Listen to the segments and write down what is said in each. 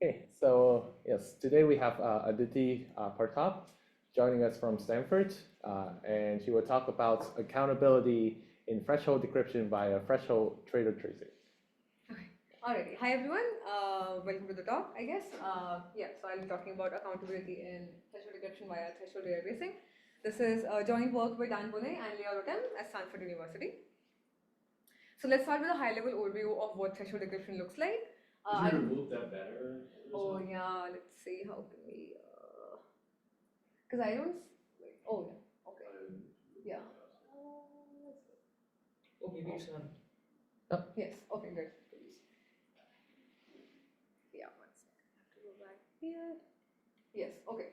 Okay, so yes, today we have Aditi Partap joining us from Stanford, and she will talk about accountability in threshold decryption via threshold traitor tracing. Okay. Alrighty. Hi everyone. Welcome to the talk, I guess. So I'll be talking about accountability in threshold decryption via threshold databasing. This is joint work by Dan Bonet and Leah Rotem at Stanford University. So let's start with a high-level overview of what threshold decryption looks like. Could you remove that banner? Oh yeah, let's see how can we. Because I don't. Wait. Oh yeah. Okay. Yeah. Oh, maybe it's on. Yes. Okay. Good. Yeah. One second. I have to go back here. Yes. Okay.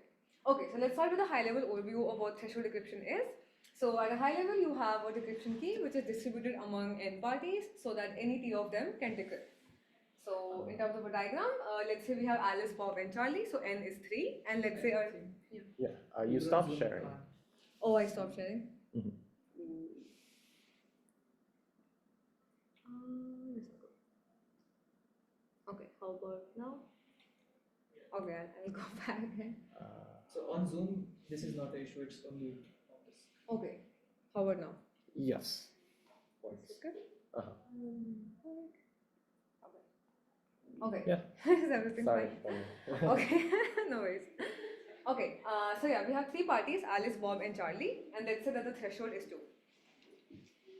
Okay. So let's start with a high-level overview of what threshold decryption is. So at a high level, you have a decryption key which is distributed among n parties so that any t of them can decrypt. So in terms of a diagram, let's say we have Alice, Bob, and Charlie. So n is 3, and let's say You stopped sharing. Oh, I stopped sharing. Mhm. Okay, how about now? Okay, I'll go back again. So on Zoom, this is not the issue, it's only on this. Okay, how about now? Yes. Is it good? Uh-huh. Okay. Yeah. Is everything Sorry. fine? Okay, no worries. Okay, so yeah, we have 3 parties, Alice, Bob, and Charlie, and let's say that the threshold is 2.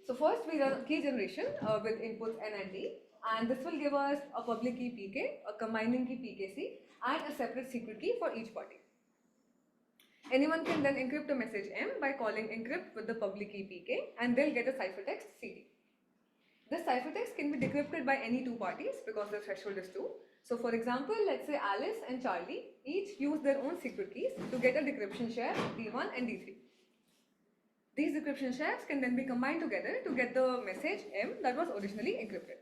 So first we run key generation with inputs n and d, and this will give us a public key pk, a combining key pkc, and a separate secret key for each party. Anyone can then encrypt a message m by calling encrypt with the public key pk, and they'll get a ciphertext cd. This ciphertext can be decrypted by any 2 parties because the threshold is 2. So for example, let's say Alice and Charlie each use their own secret keys to get a decryption share D1 and D3. These decryption shares can then be combined together to get the message M that was originally encrypted.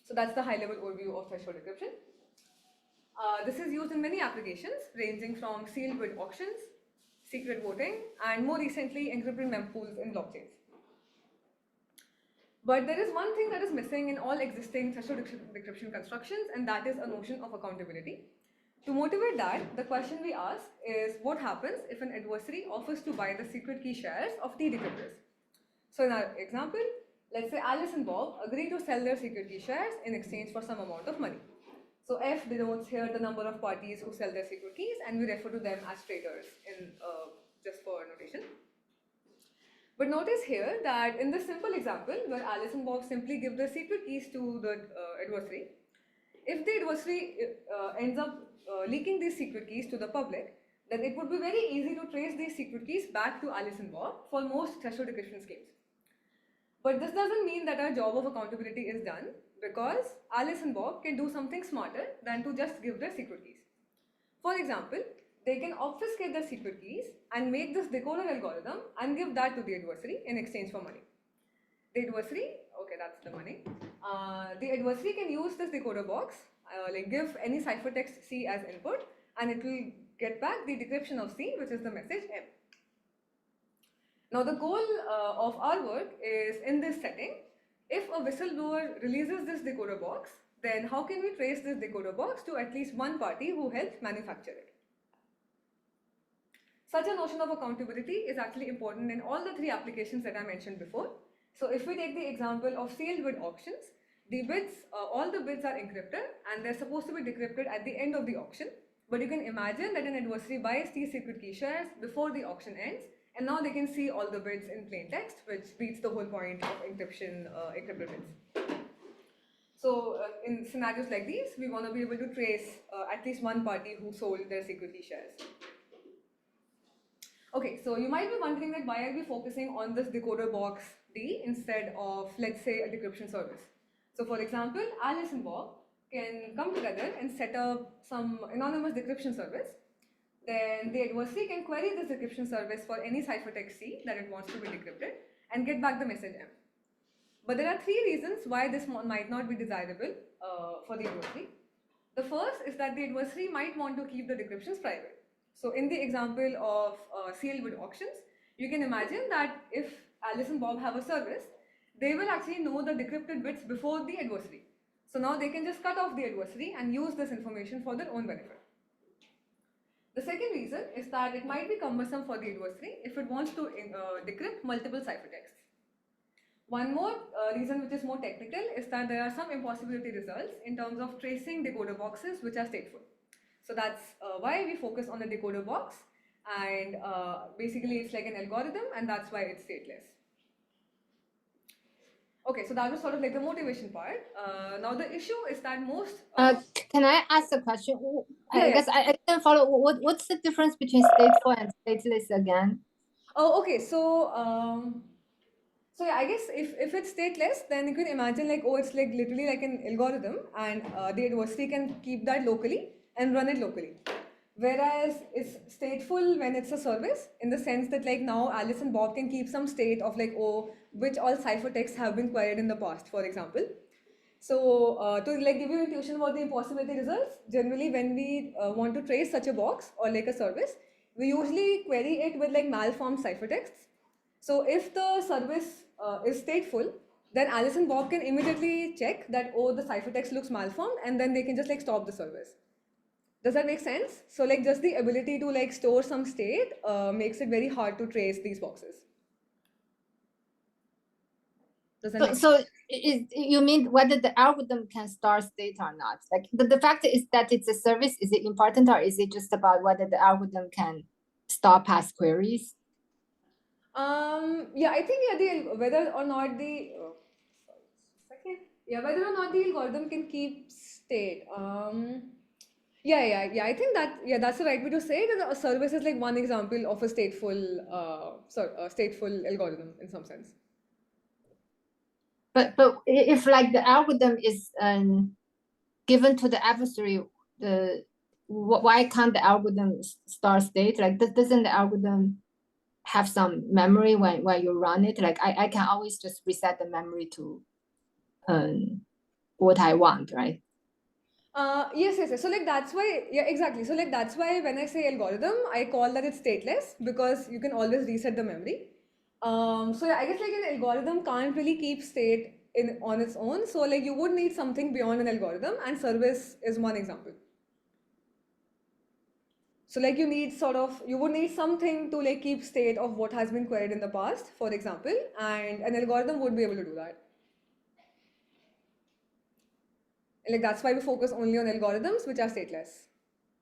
So that's the high-level overview of threshold decryption. This is used in many applications ranging from sealed bid auctions, secret voting, and more recently encrypted mempools in blockchains. But there is one thing that is missing in all existing threshold decryption constructions, and that is a notion of accountability. To motivate that, the question we ask is what happens if an adversary offers to buy the secret key shares of T decryptors? So in our example, let's say Alice and Bob agree to sell their secret key shares in exchange for some amount of money. So F denotes here the number of parties who sell their secret keys, and we refer to them as traitors in just for notation. But notice here that in this simple example, where Alice and Bob simply give the secret keys to the adversary, if the adversary ends up leaking these secret keys to the public, then it would be very easy to trace these secret keys back to Alice and Bob for most threshold decryption schemes. But this doesn't mean that our job of accountability is done, because Alice and Bob can do something smarter than to just give their secret keys. For example, they can obfuscate their secret keys and make this decoder algorithm and give that to the adversary in exchange for money. The adversary, okay, that's the money. The adversary can use this decoder box, like give any ciphertext C as input, and it will get back the decryption of C, which is the message M. Now the goal of our work is in this setting, if a whistleblower releases this decoder box, then how can we trace this decoder box to at least one party who helped manufacture it? Such a notion of accountability is actually important in all the 3 applications that I mentioned before. So if we take the example of sealed bid auctions, the bids, all the bids are encrypted and they're supposed to be decrypted at the end of the auction. But you can imagine that an adversary buys these secret key shares before the auction ends, and now they can see all the bids in plain text, which beats the whole point of encryption, encrypted bids. So in scenarios like these, we want to be able to trace at least one party who sold their secret key shares. Okay, so you might be wondering that why are we focusing on this decoder box D instead of, let's say, a decryption service. So for example, Alice and Bob can come together and set up some anonymous decryption service. Then the adversary can query this decryption service for any ciphertext C that it wants to be decrypted and get back the message M. But there are 3 reasons why this might not be desirable for the adversary. The first is that the adversary might want to keep the decryptions private. So in the example of sealed bid auctions, you can imagine that if Alice and Bob have a service, they will actually know the decrypted bits before the adversary. So now they can just cut off the adversary and use this information for their own benefit. The second reason is that it might be cumbersome for the adversary if it wants to decrypt multiple ciphertexts. One more reason which is more technical is that there are some impossibility results in terms of tracing decoder boxes which are stateful. So that's why we focus on the decoder box, and basically it's like an algorithm, and that's why it's stateless. Okay, so that was sort of like the motivation part. Now the issue is that most... Can I ask a question? Yeah, I guess I can follow. What's the difference between stateful and stateless again? Oh, okay, so yeah, I guess if it's stateless, then you can imagine like, oh, it's like literally like an algorithm, and the adversary can keep that locally and run it locally. Whereas it's stateful when it's a service, in the sense that like now Alice and Bob can keep some state of like, oh, which all ciphertexts have been queried in the past, for example. So to like give you intuition about the impossibility results, generally when we want to trace such a box or like a service, we usually query it with like malformed ciphertexts. So if the service is stateful, then Alice and Bob can immediately check that, oh, the ciphertext looks malformed, and then they can just like stop the service. Does that make sense? So like just the ability to like store some state makes it very hard to trace these boxes. Does that make sense? So you mean whether the algorithm can store state or not? Like the fact is that it's a service, is it important, or is it just about whether the algorithm can store past queries? Yeah, I think whether or not the whether or not the algorithm can keep state. I think that's the right way to say it. That a service is like one example of a stateful algorithm in some sense. But if like the algorithm is given to the adversary, why can't the algorithm store state? Like doesn't the algorithm have some memory when you run it? Like I can always just reset the memory to what I want, right? Yes. So like that's why, exactly. So like that's why when I say algorithm, I call that it's stateless, because you can always reset the memory. So yeah, I guess like an algorithm can't really keep state on its own. So like you would need something beyond an algorithm, and service is one example. So like you would need something to like keep state of what has been queried in the past, for example, and an algorithm would be able to do that. Like that's why we focus only on algorithms which are stateless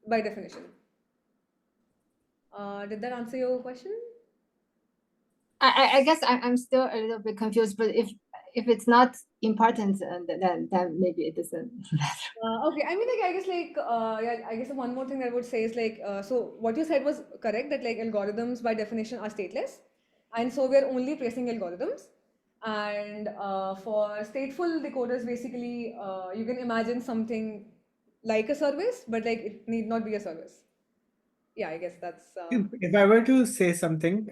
by definition. Did that answer your question? I guess I'm still a little bit confused, but if it's not important, then maybe it doesn't matter. Okay, I mean, like, I guess like I guess one more thing I would say is like, so what you said was correct, that like algorithms by definition are stateless, and so we're only tracing algorithms. And for stateful decoders, basically, you can imagine something like a service, but like it need not be a service. Yeah, I guess that's. If I were to say something,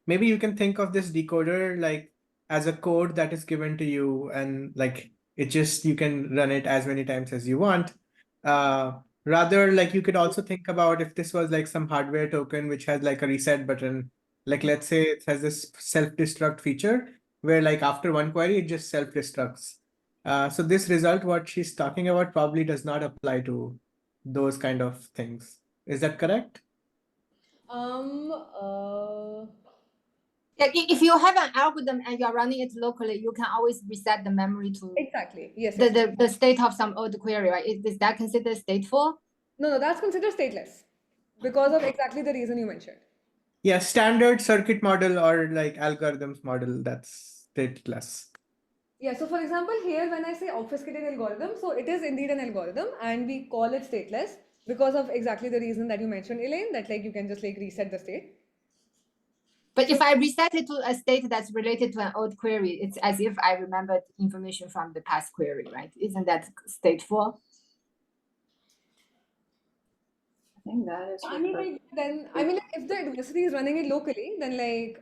maybe you can think of this decoder like as a code that is given to you, and like you can run it as many times as you want. Rather, like you could also think about if this was like some hardware token which has like a reset button. Like let's say it has this self-destruct feature where like after one query it just self-destructs. So this result, what she's talking about, probably does not apply to those kind of things. Is that correct? If you have an algorithm and you're running it locally, you can always reset the memory to Exactly. Yes. the state of some old query, right? Is that considered stateful? No, that's considered stateless because of exactly the reason you mentioned. Yeah, standard circuit model or like algorithms model, that's stateless. Yeah, so for example, here when I say obfuscated algorithm, so it is indeed an algorithm, and we call it stateless because of exactly the reason that you mentioned, Elaine, that like you can just like reset the state. But if I reset it to a state that's related to an old query, it's as if I remembered information from the past query, right? Isn't that stateful? I think that is. I mean, like, like if the adversary is running it locally, then like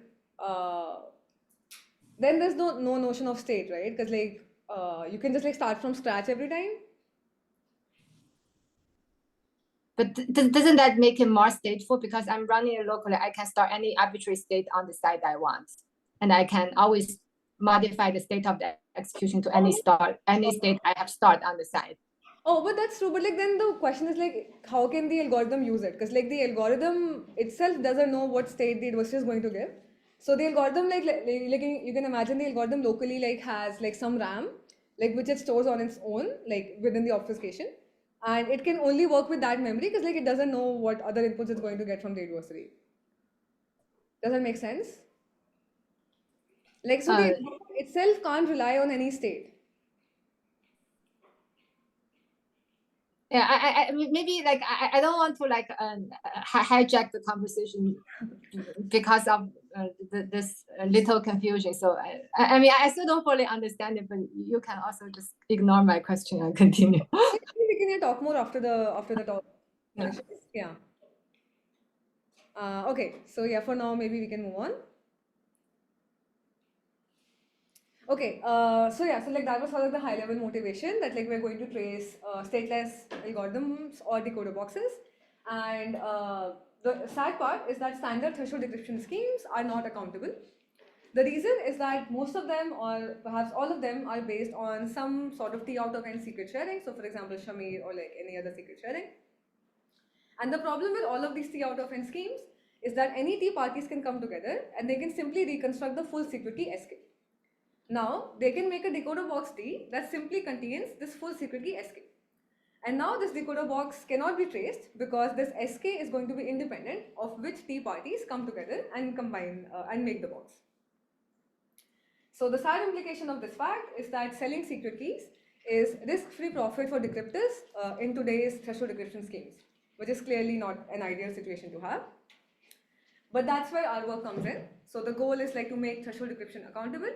then there's no notion of state, right? Because like you can just like start from scratch every time. But doesn't that make it more stateful? Because I'm running it locally, I can start any arbitrary state on the site I want, and I can always modify the state of the execution to any state I have stored on the side. Oh, but that's true. But like then the question is like, how can the algorithm use it? Because like the algorithm itself doesn't know what state the adversary is going to give. So the algorithm like you can imagine the algorithm locally like has like some RAM like which it stores on its own like within the obfuscation, and it can only work with that memory because like it doesn't know what other inputs it's going to get from the adversary. Does that make sense? Like so the algorithm itself can't rely on any state. Yeah, I mean, maybe like I don't want to like hijack the conversation because of this little confusion. So I mean, I still don't fully understand it, but you can also just ignore my question and continue. We can talk more after the talk. Yeah. Yeah. Okay, so yeah, for now maybe we can move on. Okay, so yeah, so like that was sort of the high level motivation that like we're going to trace stateless algorithms or decoder boxes, and the sad part is that standard threshold decryption schemes are not accountable. The reason is that most of them, or perhaps all of them, are based on some sort of T out of N secret sharing. So, for example, Shamir or like any other secret sharing. And the problem with all of these T out of N schemes is that any T parties can come together and they can simply reconstruct the full secret key SK. Now, they can make a decoder box T that simply contains this full secret key SK. And now this decoder box cannot be traced because this SK is going to be independent of which T parties come together and combine and make the box. So the sad implication of this fact is that selling secret keys is risk-free profit for decryptors in today's threshold decryption schemes, which is clearly not an ideal situation to have. But that's where our work comes in. So the goal is like to make threshold decryption accountable.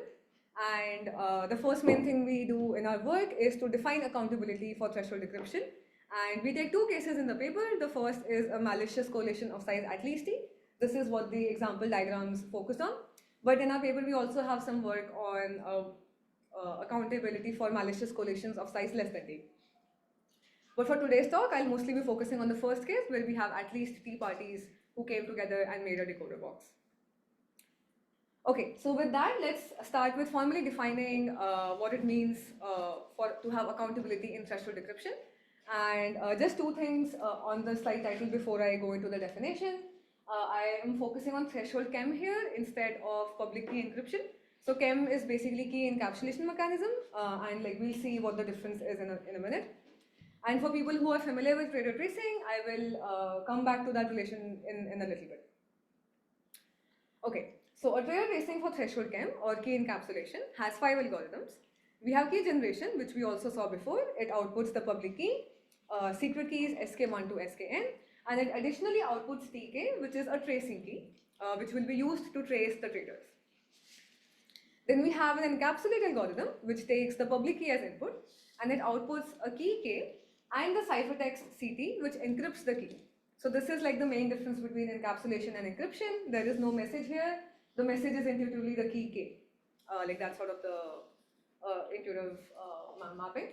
And the first main thing we do in our work is to define accountability for threshold decryption. And we take two cases in the paper. The first is a malicious collation of size at least T. This is what the example diagrams focused on. But in our paper, we also have some work on accountability for malicious collations of size less than T. But for today's talk, I'll mostly be focusing on the first case where we have at least T parties who came together and made a decoder box. Okay, so with that, let's start with formally defining what it means to have accountability in threshold decryption. And just two things on the slide title before I go into the definition. I am focusing on threshold chem here instead of public key encryption. So chem is basically key encapsulation mechanism, and like we'll see what the difference is in a minute. And for people who are familiar with Traitor tracing, I will come back to that relation in a little bit. Okay, so a Traitor tracing for threshold chem or key encapsulation has 5 algorithms. We have key generation, which we also saw before. It outputs the public key, secret keys SK1 to SKN, and it additionally outputs TK, which is a tracing key, which will be used to trace the traitors. Then we have an encapsulate algorithm, which takes the public key as input, and it outputs a key K and the ciphertext CT, which encrypts the key. So this is like the main difference between encapsulation and encryption. There is no message here. The message is intuitively the key K. Like that's sort of the intuitive mapping.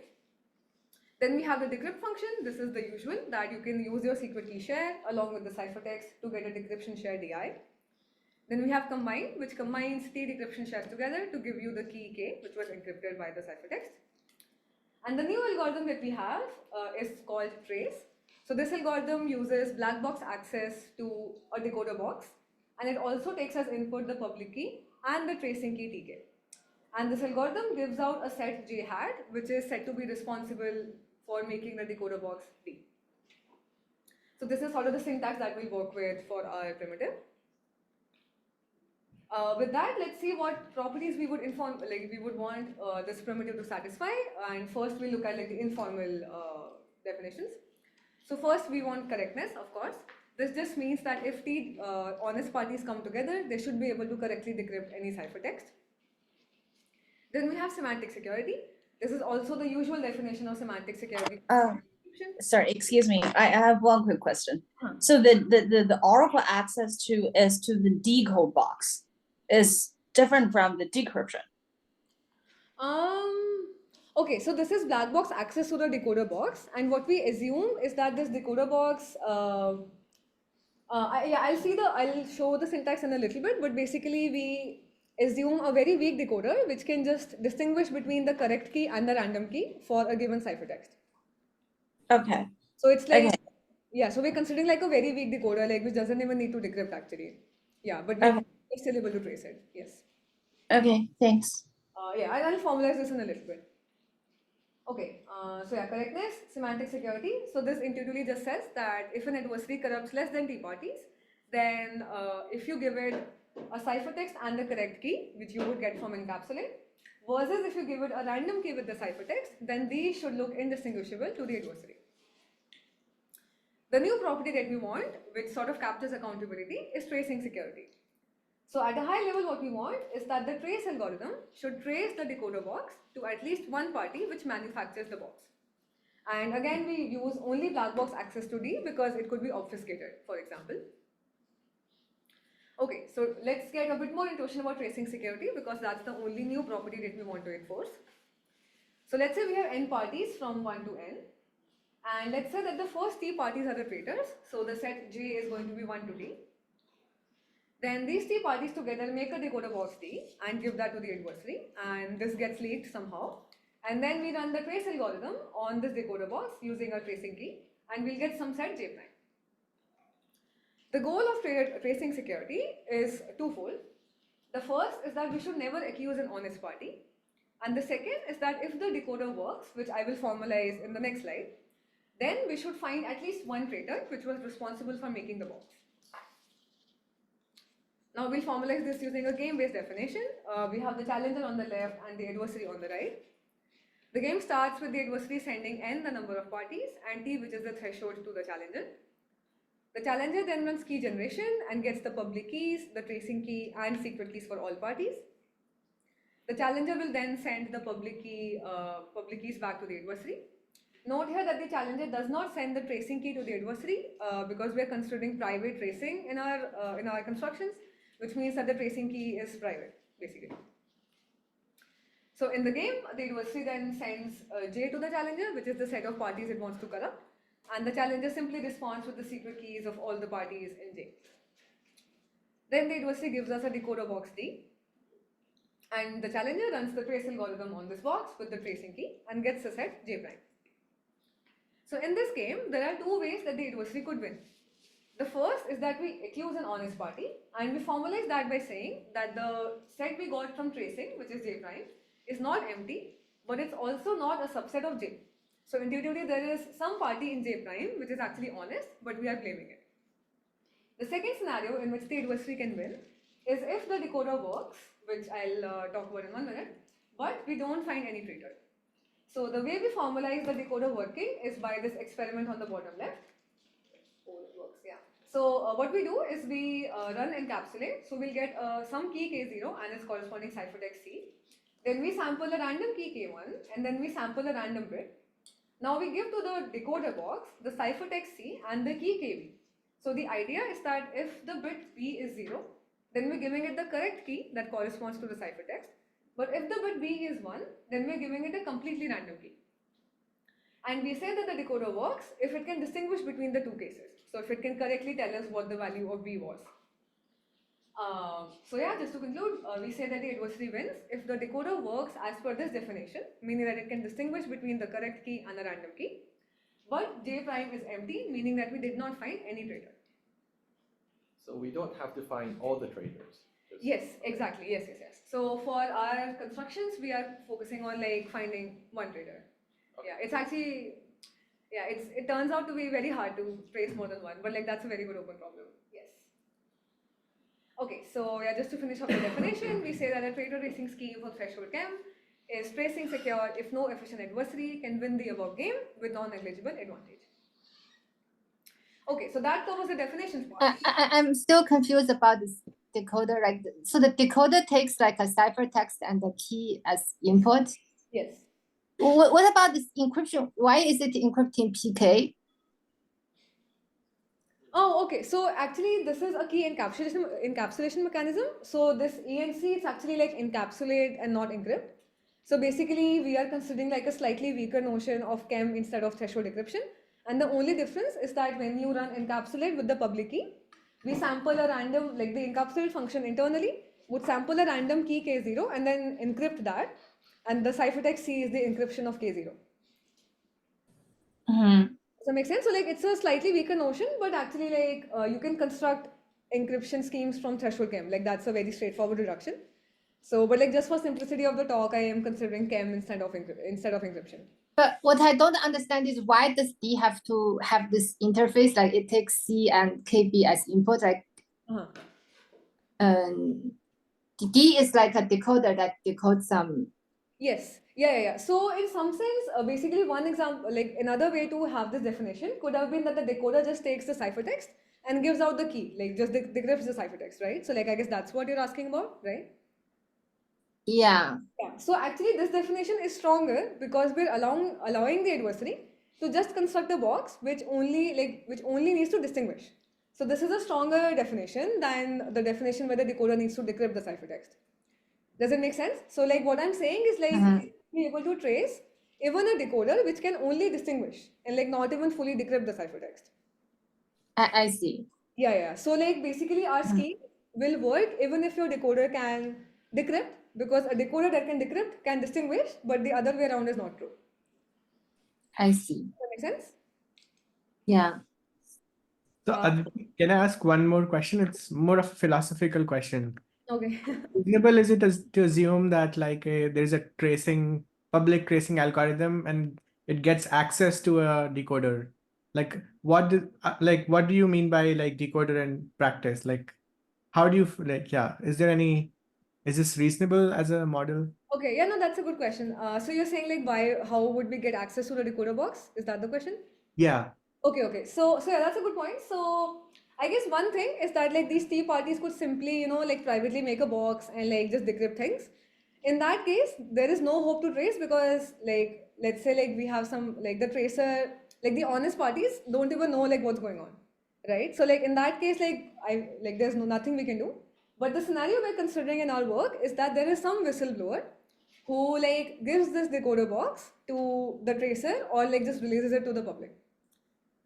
Then we have the decrypt function. This is the usual that you can use your secret key share along with the ciphertext to get a decryption share DI. Then we have combine, which combines T decryption shares together to give you the key K, which was encrypted by the ciphertext. And the new algorithm that we have is called trace. So this algorithm uses black box access to a decoder box, and it also takes as input the public key and the tracing key TK. And this algorithm gives out a set J hat, which is said to be responsible for making the decoder box T. So this is sort of the syntax that we'll work with for our primitive. With that, let's see what properties we would want this primitive to satisfy. And first, we'll look at like the informal definitions. So first, we want correctness, of course. This just means that if T honest parties come together, they should be able to correctly decrypt any ciphertext. Then we have semantic security. This is also the usual definition of semantic security. Sorry, excuse me. I have one quick question. So the Oracle access to the decode box is different from the decryption. Okay, so this is black box access to the decoder box, and what we assume is that this decoder box. I'll show the syntax in a little bit, but basically assume a very weak decoder which can just distinguish between the correct key and the random key for a given ciphertext. Okay. So it's like, Okay. yeah, so we're considering like a very weak decoder, like which doesn't even need to decrypt actually. Yeah, but we're Okay. still able to trace it. Yes. Okay. Thanks. Yeah, I'll formalize this in a little bit. Okay, so yeah, correctness, semantic security. So this intuitively just says that if an adversary corrupts less than t parties, then if you give it a ciphertext and the correct key, which you would get from encapsulate, versus if you give it a random key with the ciphertext, then these should look indistinguishable to the adversary. The new property that we want, which sort of captures accountability, is tracing security. So at a high level, what we want is that the trace algorithm should trace the decoder box to at least one party which manufactures the box. And again, we use only black box access to D because it could be obfuscated, for example. Okay, so let's get a bit more intuition about tracing security because that's the only new property that we want to enforce. So let's say we have n parties from 1 to n. And let's say that the first t parties are the traitors. So the set J is going to be 1 to t. Then these t parties together make a decoder box D and give that to the adversary, and this gets leaked somehow. And then we run the trace algorithm on this decoder box using a tracing key, and we'll get some set J prime. The goal of tracing security is twofold. The first is that we should never accuse an honest party, and the second is that if the decoder works, which I will formalize in the next slide, then we should find at least one traitor which was responsible for making the box. Now we'll formalize this using a game-based definition. We have the challenger on the left and the adversary on the right. The game starts with the adversary sending n, the number of parties, and t, which is the threshold to the challenger. The challenger then runs key generation and gets the public keys, the tracing key, and secret keys for all parties. The challenger will then send the public keys back to the adversary. Note here that the challenger does not send the tracing key to the adversary because we are considering private tracing in our constructions, which means that the tracing key is private, basically. So in the game, the adversary then sends J to the challenger, which is the set of parties it wants to corrupt, and the challenger simply responds with the secret keys of all the parties in J. Then the adversary gives us a decoder box D, and the challenger runs the trace algorithm on this box with the tracing key and gets the set J prime. So in this game, there are two ways that the adversary could win. The first is that we accuse an honest party, and we formalize that by saying that the set we got from tracing, which is J prime, is not empty, but it's also not a subset of J. So intuitively, there is some party in J prime which is actually honest, but we are claiming it. The second scenario in which the adversary can win is if the decoder works, which I'll talk about in 1 minute, but we don't find any traitor. So the way we formalize the decoder working is by this experiment on the bottom left. Oh, it works, yeah. So what we do is we run encapsulate. So we'll get some key K0 and its corresponding ciphertext C. Then we sample a random key K1 and then we sample a random bit. Now we give to the decoder box the ciphertext C and the key KB. So the idea is that if the bit B is 0, then we're giving it the correct key that corresponds to the ciphertext. But if the bit B is 1, then we're giving it a completely random key. And we say that the decoder works if it can distinguish between the two cases. So if it can correctly tell us what the value of B was. So yeah, just to conclude, we say that the adversary wins if the decoder works as per this definition, meaning that it can distinguish between the correct key and a random key. But J prime is empty, meaning that we did not find any traitor. So we don't have to find all the traitors. Yes, exactly. Yes. So for our constructions, we are focusing on like finding one traitor. Okay. Yeah, it's actually, yeah, it turns out to be very hard to trace more than one, but like that's a very good open problem. Yes. Okay, so yeah, just to finish up the definition, we say that a traitor tracing scheme for threshold chem is tracing secure if no efficient adversary can win the above game with non-negligible advantage. Okay, so that covers the definitions part. I'm still confused about this decoder. Like, so the decoder takes like a ciphertext and the key as input. Yes. What about this encryption? Why is it encrypting PK? Oh, okay. So actually, this is a key encapsulation mechanism. So this ENC, it's actually like encapsulate and not encrypt. So basically, we are considering like a slightly weaker notion of chem instead of threshold decryption. And the only difference is that when you run encapsulate with the public key, we sample a random, like the encapsulate function internally would sample a random key K0 and then encrypt that, and the ciphertext C is the encryption of K0. Mhm. Does that make sense? So like it's a slightly weaker notion, but actually like you can construct encryption schemes from threshold chem. Like that's a very straightforward reduction. So, but like just for simplicity of the talk, I am considering chem instead of encryption. But what I don't understand is why does D have to have this interface? Like it takes C and KB as input. Like D is like a decoder that decodes some. Yes. Yeah. So in some sense, basically one example, like another way to have this definition could have been that the decoder just takes the ciphertext and gives out the key, like just decrypts the ciphertext, right? So like I guess that's what you're asking about, right? Yeah. Yeah. So actually this definition is stronger because we're allowing the adversary to just construct a box which only needs to distinguish. So this is a stronger definition than the definition where the decoder needs to decrypt the ciphertext. Does it make sense? So like what I'm saying is like be able to trace even a decoder which can only distinguish and like not even fully decrypt the ciphertext. I see. Yeah. So like basically our scheme will work even if your decoder can decrypt, because a decoder that can decrypt can distinguish, but the other way around is not true. I see. Does that make sense? Yeah. So, Aditi, can I ask one more question? It's more of a philosophical question. Okay. Reasonable is it to assume that like there's a public tracing algorithm and it gets access to a decoder? Like what do you mean by like decoder in practice? Like how do you is this reasonable as a model? Okay, yeah, no, that's a good question. So you're saying like how would we get access to the decoder box? Is that the question? Yeah. Okay. So yeah, that's a good point. So I guess one thing is that like these T parties could simply, like privately make a box and like just decrypt things. In that case, there is no hope to trace because like let's say like we have some like the tracer, like the honest parties don't even know like what's going on, right? So like in that case, like there's nothing we can do. But the scenario we're considering in our work is that there is some whistleblower who like gives this decoder box to the tracer or like just releases it to the public.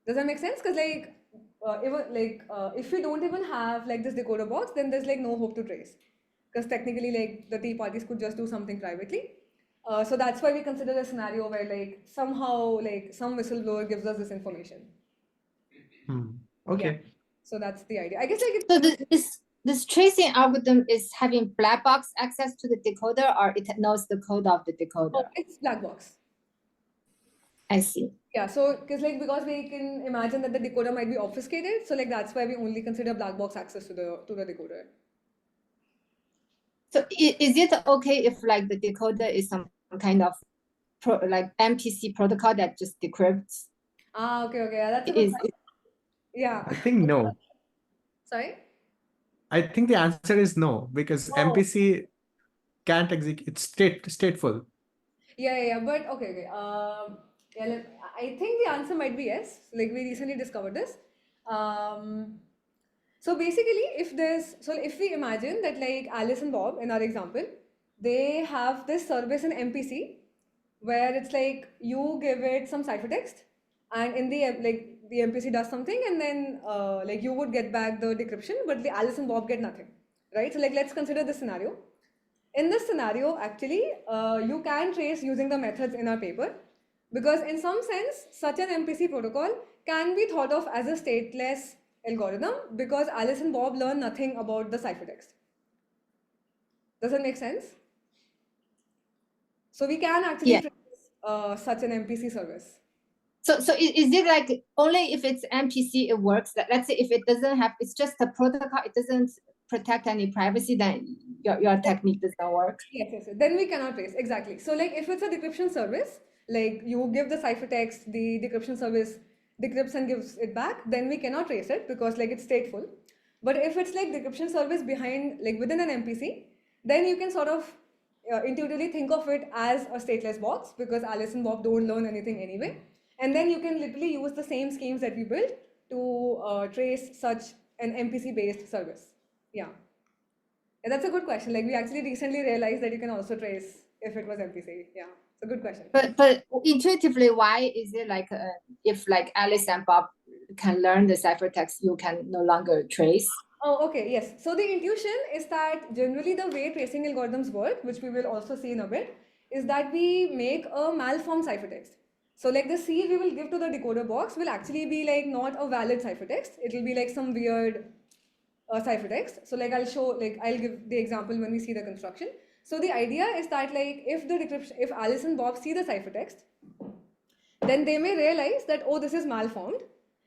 Does that make sense? Because if we don't even have like this decoder box, then there's like no hope to trace. Because technically, like the T parties could just do something privately. So that's why we consider a scenario where like somehow like some whistleblower gives us this information. Okay. Yeah. So that's the idea. I guess like So this tracing algorithm is having black box access to the decoder, or it knows the code of the decoder. it's black box. I see. Yeah, so because we can imagine that the decoder might be obfuscated, so like that's why we only consider black box access to the decoder. So is it okay if like the decoder is some kind of like MPC protocol that just decrypts? Okay, that's a good question. Yeah. I think no. Sorry? I think the answer is no, because MPC can't execute. It's stateful. Yeah. But okay. I think the answer might be yes. Like we recently discovered this. So basically, if we imagine that like Alice and Bob in our example, they have this service in MPC where it's like you give it some ciphertext, and in the MPC does something, and then like you would get back the decryption, but the Alice and Bob get nothing, right? So like let's consider this scenario. In this scenario, actually, you can trace using the methods in our paper, because in some sense, such an MPC protocol can be thought of as a stateless algorithm because Alice and Bob learn nothing about the ciphertext. Does that make sense? So we can actually trace such an MPC service. So is it like only if it's MPC it works? Let's say if it doesn't have, it's just a protocol, it doesn't protect any privacy, then your technique does not work. Yes. Then we cannot trace, exactly. So like if it's a decryption service, like you give the ciphertext, the decryption service decrypts and gives it back, then we cannot trace it because like it's stateful. But if it's like decryption service behind, like within an MPC, then you can sort of intuitively think of it as a stateless box because Alice and Bob don't learn anything anyway. And then you can literally use the same schemes that we built to trace such an MPC based service. Yeah. And that's a good question. Like we actually recently realized that you can also trace if it was MPC. Yeah, it's a good question. But intuitively, why is it like if like Alice and Bob can learn the ciphertext, you can no longer trace? Oh, okay, yes. So the intuition is that generally the way tracing algorithms work, which we will also see in a bit, is that we make a malformed ciphertext. So like the C we will give to the decoder box will actually be like not a valid ciphertext. It will be like some weird ciphertext. So like I'll give the example when we see the construction. So the idea is that like if Alice and Bob see the ciphertext, then they may realize that, oh, this is malformed.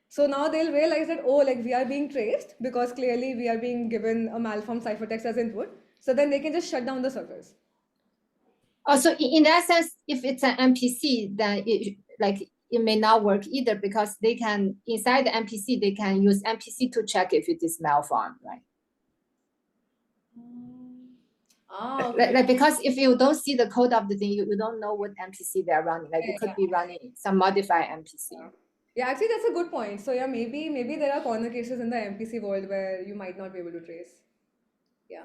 So now they'll realize that, oh, like we are being traced because clearly we are being given a malformed ciphertext as input. So then they can just shut down the servers. Also, in that sense, if it's an MPC, then it may not work either, because they can, inside the MPC, they can use MPC to check if it is malformed, right? Okay. Because if you don't see the code of the thing, you don't know what MPC they're running. Like it could be running some modified MPC. Yeah, actually that's a good point. So yeah, maybe there are corner cases in the MPC world where you might not be able to trace. Yeah.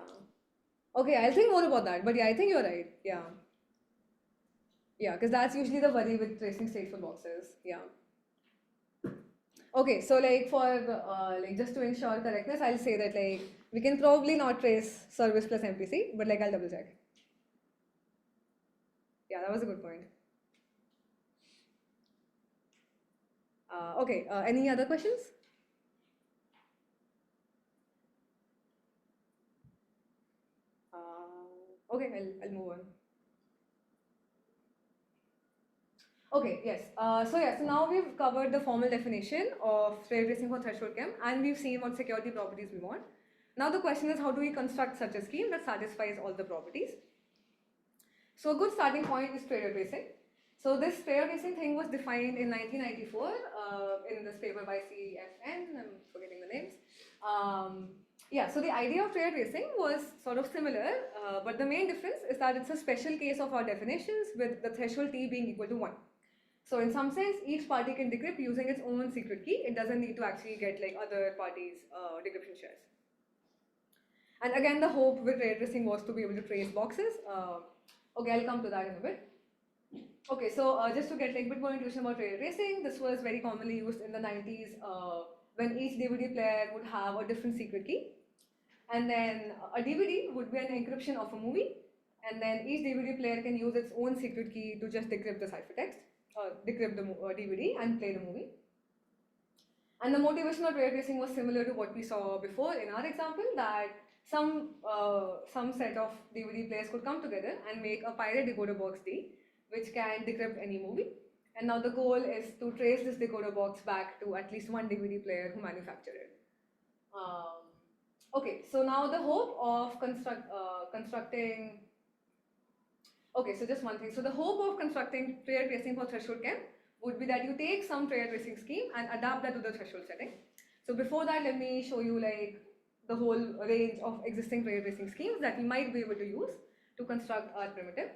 Okay, I'll think more about that. But yeah, I think you're right. Yeah. Yeah, because that's usually the worry with tracing stateful boxes. Yeah. Okay, so like for like just to ensure correctness, I'll say that like we can probably not trace service plus MPC, but like I'll double check. Yeah, that was a good point. Okay, any other questions? Okay, I'll move on. Okay, yes. So now we've covered the formal definition of trade tracing for threshold chem, and we've seen what security properties we want. Now the question is, how do we construct such a scheme that satisfies all the properties? So a good starting point is traitor tracing. So this traitor tracing thing was defined in 1994 in this paper by CFN. I'm forgetting the names. Yeah, so the idea of traitor tracing was sort of similar, but the main difference is that it's a special case of our definitions with the threshold T being equal to 1. So in some sense, each party can decrypt using its own secret key. It doesn't need to actually get like other parties' decryption shares. And again, the hope with traitor tracing was to be able to trace boxes. Okay, I'll come to that in a bit. Okay, so just to get like a bit more intuition about traitor tracing, this was very commonly used in the 90s when each DVD player would have a different secret key. And then a DVD would be an encryption of a movie. And then each DVD player can use its own secret key to just decrypt the ciphertext, decrypt the DVD and play the movie. And the motivation of traitor tracing was similar to what we saw before in our example, that some set of DVD players could come together and make a pirate decoder box D, which can decrypt any movie. And now the goal is to trace this decoder box back to at least one DVD player who manufactured it. Okay, so now the hope of constructing. Okay, so just one thing. So the hope of constructing traitor tracing for threshold chem would be that you take some traitor tracing scheme and adapt that to the threshold setting. So before that, let me show you like the whole range of existing traitor tracing schemes that we might be able to use to construct our primitive.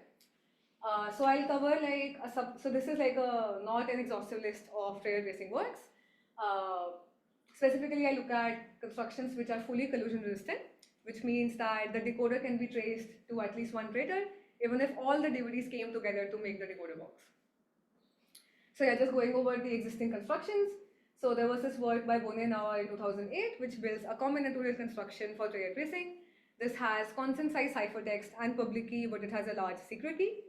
So I'll cover like so this is like a not an exhaustive list of traitor tracing works. Specifically, I look at constructions which are fully collusion resistant, which means that the decoder can be traced to at least one traitor, even if all the DVDs came together to make the decoder box. So yeah, just going over the existing constructions. So there was this work by Bonet Nawa in 2008, which builds a combinatorial construction for traitor tracing. This has constant size ciphertext and public key, but it has a large secret key.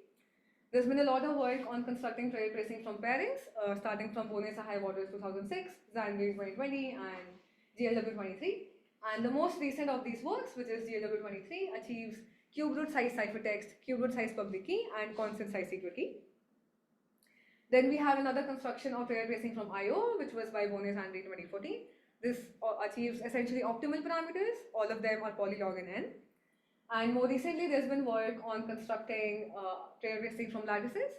There's been a lot of work on constructing traitor tracing from pairings, starting from Bonet Sahai Waters 2006, Zandri 2020, and GLW 23. And the most recent of these works, which is GLW 23, achieves cube root size ciphertext, cube root size public key, and constant size secret key. Then we have another construction of traitor tracing from IO, which was by Bonet Zandri 2014. This achieves essentially optimal parameters. All of them are polylog and n. And more recently, there's been work on constructing traitor tracing from lattices,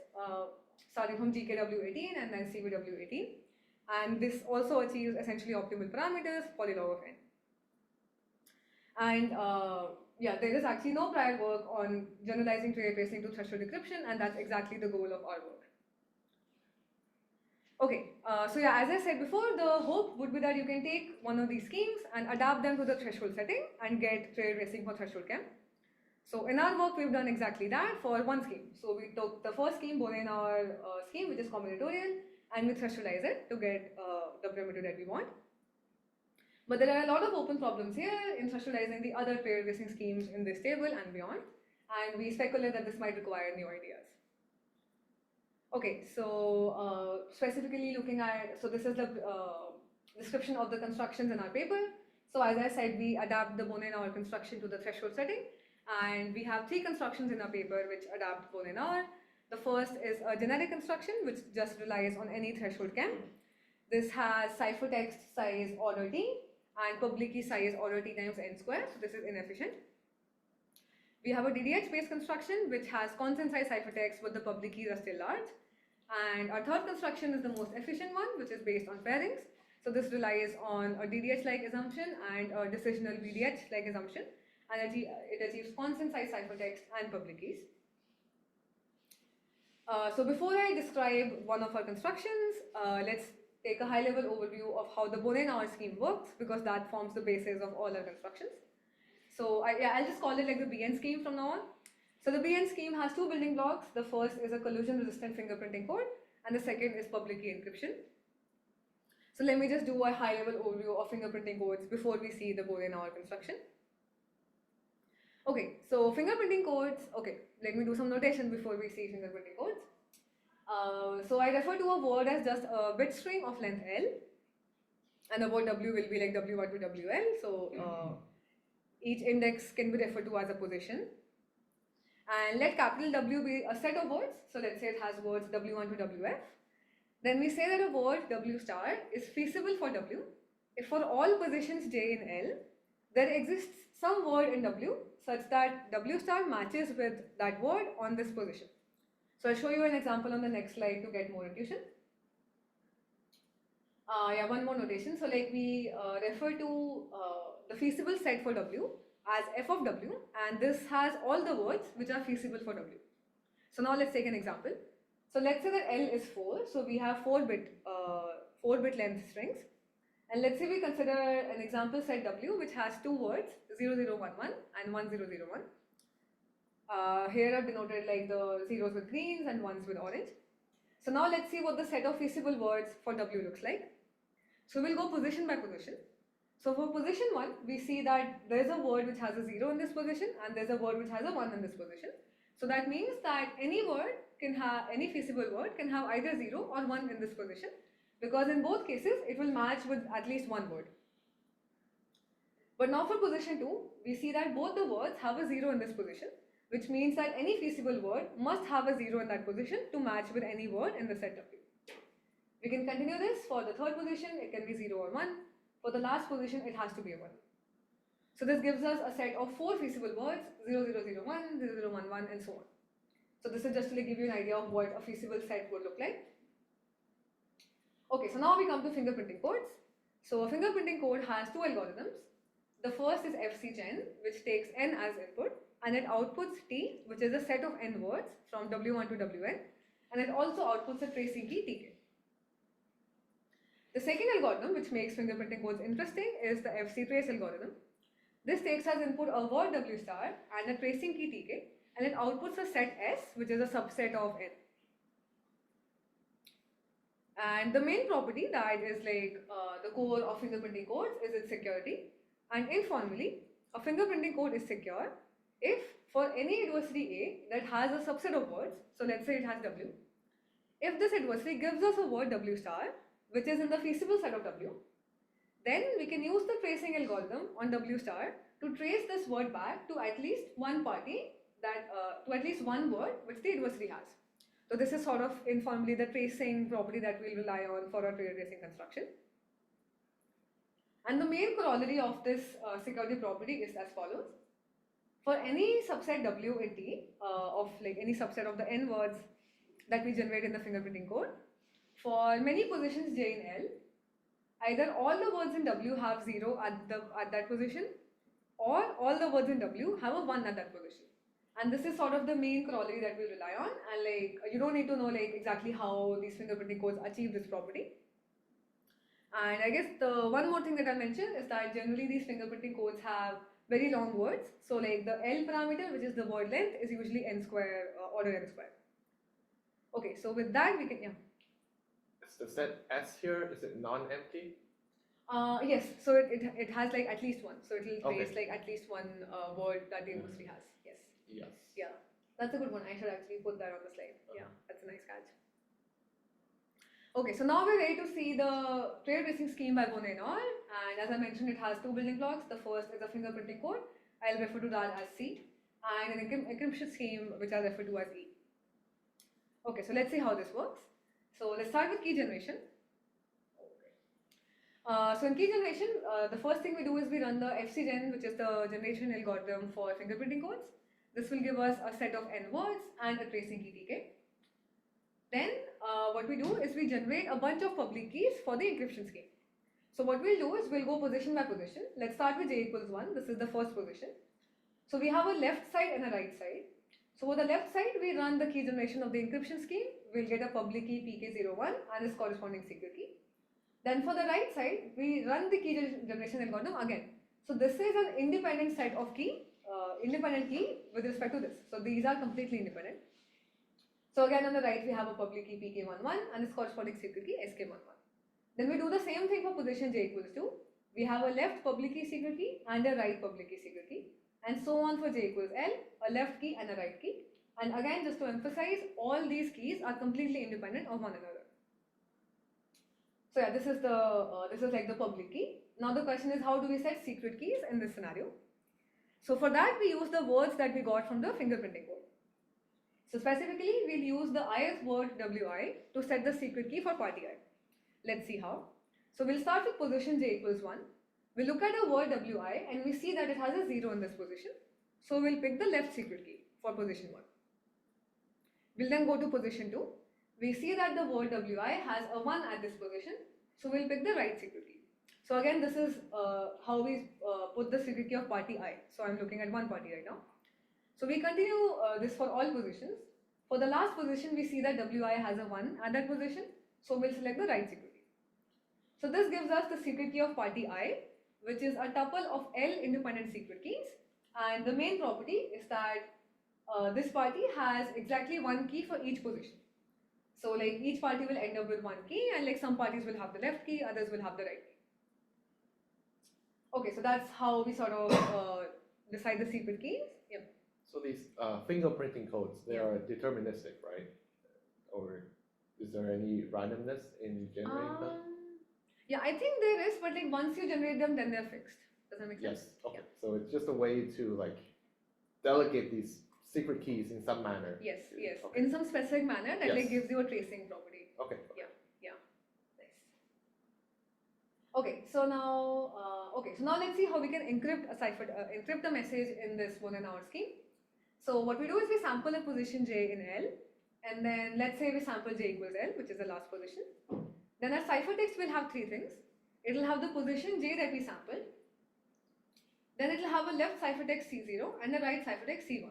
starting from GKW18 and then CBW18. And this also achieves essentially optimal parameters, polylog of n. And yeah, there is actually no prior work on generalizing traitor tracing to threshold decryption, and that's exactly the goal of our work. Okay, so yeah, as I said before, the hope would be that you can take one of these schemes and adapt them to the threshold setting and get traitor tracing for threshold chem. So in our work, we've done exactly that for one scheme. So we took the first scheme, Bonet Nawa scheme, which is combinatorial, and we thresholdize it to get the primitive that we want. But there are a lot of open problems here in socializing the other paired tracing schemes in this table and beyond, and we speculate that this might require new ideas. Okay, so specifically looking at, so this is the description of the constructions in our paper. So as I said, we adapt the Bonin-Hour construction to the threshold setting, and we have 3 constructions in our paper which adapt Bonin-Hour. The first is a generic construction which just relies on any threshold chem. This has ciphertext size order t and public key size order t times n square, so this is inefficient. We have a DDH-based construction which has constant size ciphertext, but the public keys are still large. And our third construction is the most efficient one, which is based on pairings. So this relies on a DDH-like assumption and a decisional VDH-like assumption, and it achieves constant size ciphertext and public keys. So before I describe one of our constructions, let's take a high-level overview of how the Bonin-Hour scheme works, because that forms the basis of all our constructions. So I'll just call it like the BN scheme from now on. So the BN scheme has 2 building blocks. The first is a collusion-resistant fingerprinting code, and the second is public key encryption. So let me just do a high-level overview of fingerprinting codes before we see the Bonin-Hour construction. Okay, so fingerprinting codes, okay, let me do some notation before we see fingerprinting codes. So I refer to a word as just a bit string of length L, and the word W will be like W1 to WL, so each index can be referred to as a position. And let capital W be a set of words, so let's say it has words W1 to WF. Then we say that a word W star is feasible for W if for all positions J in L, there exists some word in W such that W star matches with that word on this position. So I'll show you an example on the next slide to get more intuition. Yeah, one more notation. So like we refer to the feasible set for W as f of W, and this has all the words which are feasible for W. So now let's take an example. So let's say that L is 4, so we have 4-bit length strings. And let's say we consider an example set W which has 2 words, 0011 and 1001. Here are denoted like the zeros with greens and ones with orange. So now let's see what the set of feasible words for W looks like. So we'll go position by position. So for position 1, we see that there's a word which has a 0 in this position, and there's a word which has a 1 in this position. So that means that any word can have, any feasible word can have either 0 or 1 in this position, because in both cases it will match with at least one word. But now for position 2, we see that both the words have a 0 in this position, which means that any feasible word must have a 0 in that position to match with any word in the set W. We can continue this for the third position, it can be 0 or 1. For the last position, it has to be a 1. So this gives us a set of 4 feasible words, 0001, 0011, and so on. So this is just to give you an idea of what a feasible set would look like. Okay, so now we come to fingerprinting codes. So a fingerprinting code has 2 algorithms. The first is FCGen, which takes n as input, and it outputs t, which is a set of n words from W1 to Wn, and it also outputs a tracing key tk. The second algorithm, which makes fingerprinting codes interesting, is the FC-trace algorithm. This takes as input a word W star and a tracing key tk, and it outputs a set S, which is a subset of n. And the main property that is like the core of fingerprinting codes is its security. And informally, a fingerprinting code is secure if for any adversary A that has a subset of words, so let's say it has W, if this adversary gives us a word W star, which is in the feasible set of W, then we can use the tracing algorithm on W star to trace this word back to at least one party, that to at least one word which the adversary has. So this is sort of informally the tracing property that we'll rely on for our traitor tracing construction. And the main corollary of this security property is as follows. For any subset W in T, of like any subset of the n words that we generate in the fingerprinting code, for many positions J in L, either all the words in W have 0 at that position, or all the words in W have a 1 at that position. And this is sort of the main corollary that we rely on, and like you don't need to know like exactly how these fingerprinting codes achieve this property. And I guess the one more thing that I mentioned is that generally these fingerprinting codes have very long words. So like the L parameter, which is the word length, is usually n square, order n square. Okay, so with that we can, yeah. Is the set S here, is it non-empty? Yes, so it has like at least one. So it will Okay. trace like at least one word that the adversary has. Yes. Yes. Yeah, that's a good one. I should actually put that on the slide. Yeah, that's a nice catch. Okay, so now we're ready to see the traitor tracing scheme by Bonet et al. And as I mentioned, it has two building blocks. The first is a fingerprinting code. I'll refer to that as C, and an encryption scheme, which I'll refer to as E. Okay, so let's see how this works. So let's start with key generation. So in key generation, the first thing we do is we run the fcgen, which is the generation algorithm for fingerprinting codes. This will give us a set of n words and a tracing key tk. Then what we do is we generate a bunch of public keys for the encryption scheme. So what we'll do is we'll go position by position. Let's start with j equals 1. This is the first position. So we have a left side and a right side. So for the left side, we run the key generation of the encryption scheme. We'll get a public key pk01 and its corresponding secret key. Then for the right side, we run the key generation algorithm again. So this is an independent set of independent key with respect to this. So these are completely independent. So again on the right, we have a public key pk11 and its corresponding secret key sk11. Then we do the same thing for position j equals 2. We have a left public key secret key and a right public key secret key. And so on for j equals l, a left key and a right key. And again, just to emphasize, all these keys are completely independent of one another. So yeah, this is like the public key. Now the question is, how do we set secret keys in this scenario? So for that, we use the words that we got from the fingerprinting code. So specifically, we'll use the ith word wi to set the secret key for party I. Let's see how. So we'll start with position j equals 1. We'll look at a word wi and we see that it has a 0 in this position. So we'll pick the left secret key for position 1. We'll then go to position 2. We see that the word wi has a 1 at this position, so we'll pick the right secret key. So again, this is how we put the secret key of party I. So I'm looking at one party right now. So we continue this for all positions. For the last position, we see that wi has a 1 at that position, so we'll select the right secret key. So this gives us the secret key of party I, which is a tuple of L independent secret keys. And the main property is that this party has exactly one key for each position. So like each party will end up with one key, and like some parties will have the left key, others will have the right key. Okay, so that's how we sort of decide the secret keys. Yeah. So these fingerprinting codes, they are deterministic, right? Or is there any randomness in generating them? Yeah, I think there is, but like once you generate them, then they're fixed. Does that make sense? Yes. Okay. So it's just a way to like delegate these secret keys in some manner. Yes, yes. Okay. In some specific manner that Yes. like gives you a tracing property. Okay. Yeah. Nice. Okay, so now let's see how we can encrypt a message in this 1 and hour scheme. So what we do is we sample a position j in L, and then let's say we sample j equals L, which is the last position. Then our ciphertext will have three things. It will have the position j that we sampled. Then it will have a left ciphertext C0 and a right ciphertext C1.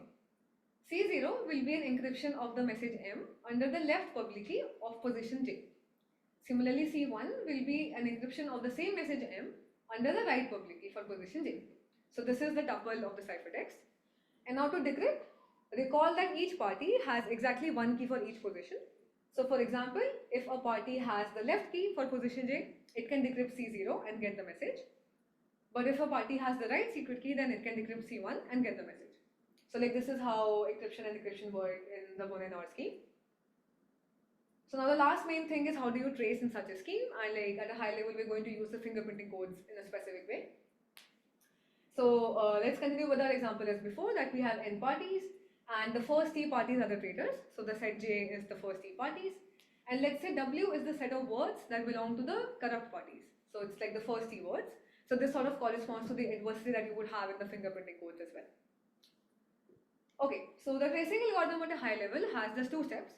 C0 will be an encryption of the message M under the left public key of position J. Similarly, C1 will be an encryption of the same message M under the right public key for position J. So this is the tuple of the ciphertext. And now to decrypt, recall that each party has exactly one key for each position. So for example, if a party has the left key for position J, it can decrypt C0 and get the message. But if a party has the right secret key, then it can decrypt C1 and get the message. So like this is how encryption and decryption work in the Bonet et al. Scheme. So now the last main thing is how do you trace in such a scheme, and like at a high level we're going to use the fingerprinting codes in a specific way. So let's continue with our example as before, that we have n parties and the first t parties are the traitors. So the set j is the first t parties, and let's say w is the set of words that belong to the corrupt parties. So it's like the first t words. So this sort of corresponds to the adversary that you would have in the fingerprinting codes as well. Okay, so the tracing algorithm at a high level has just two steps.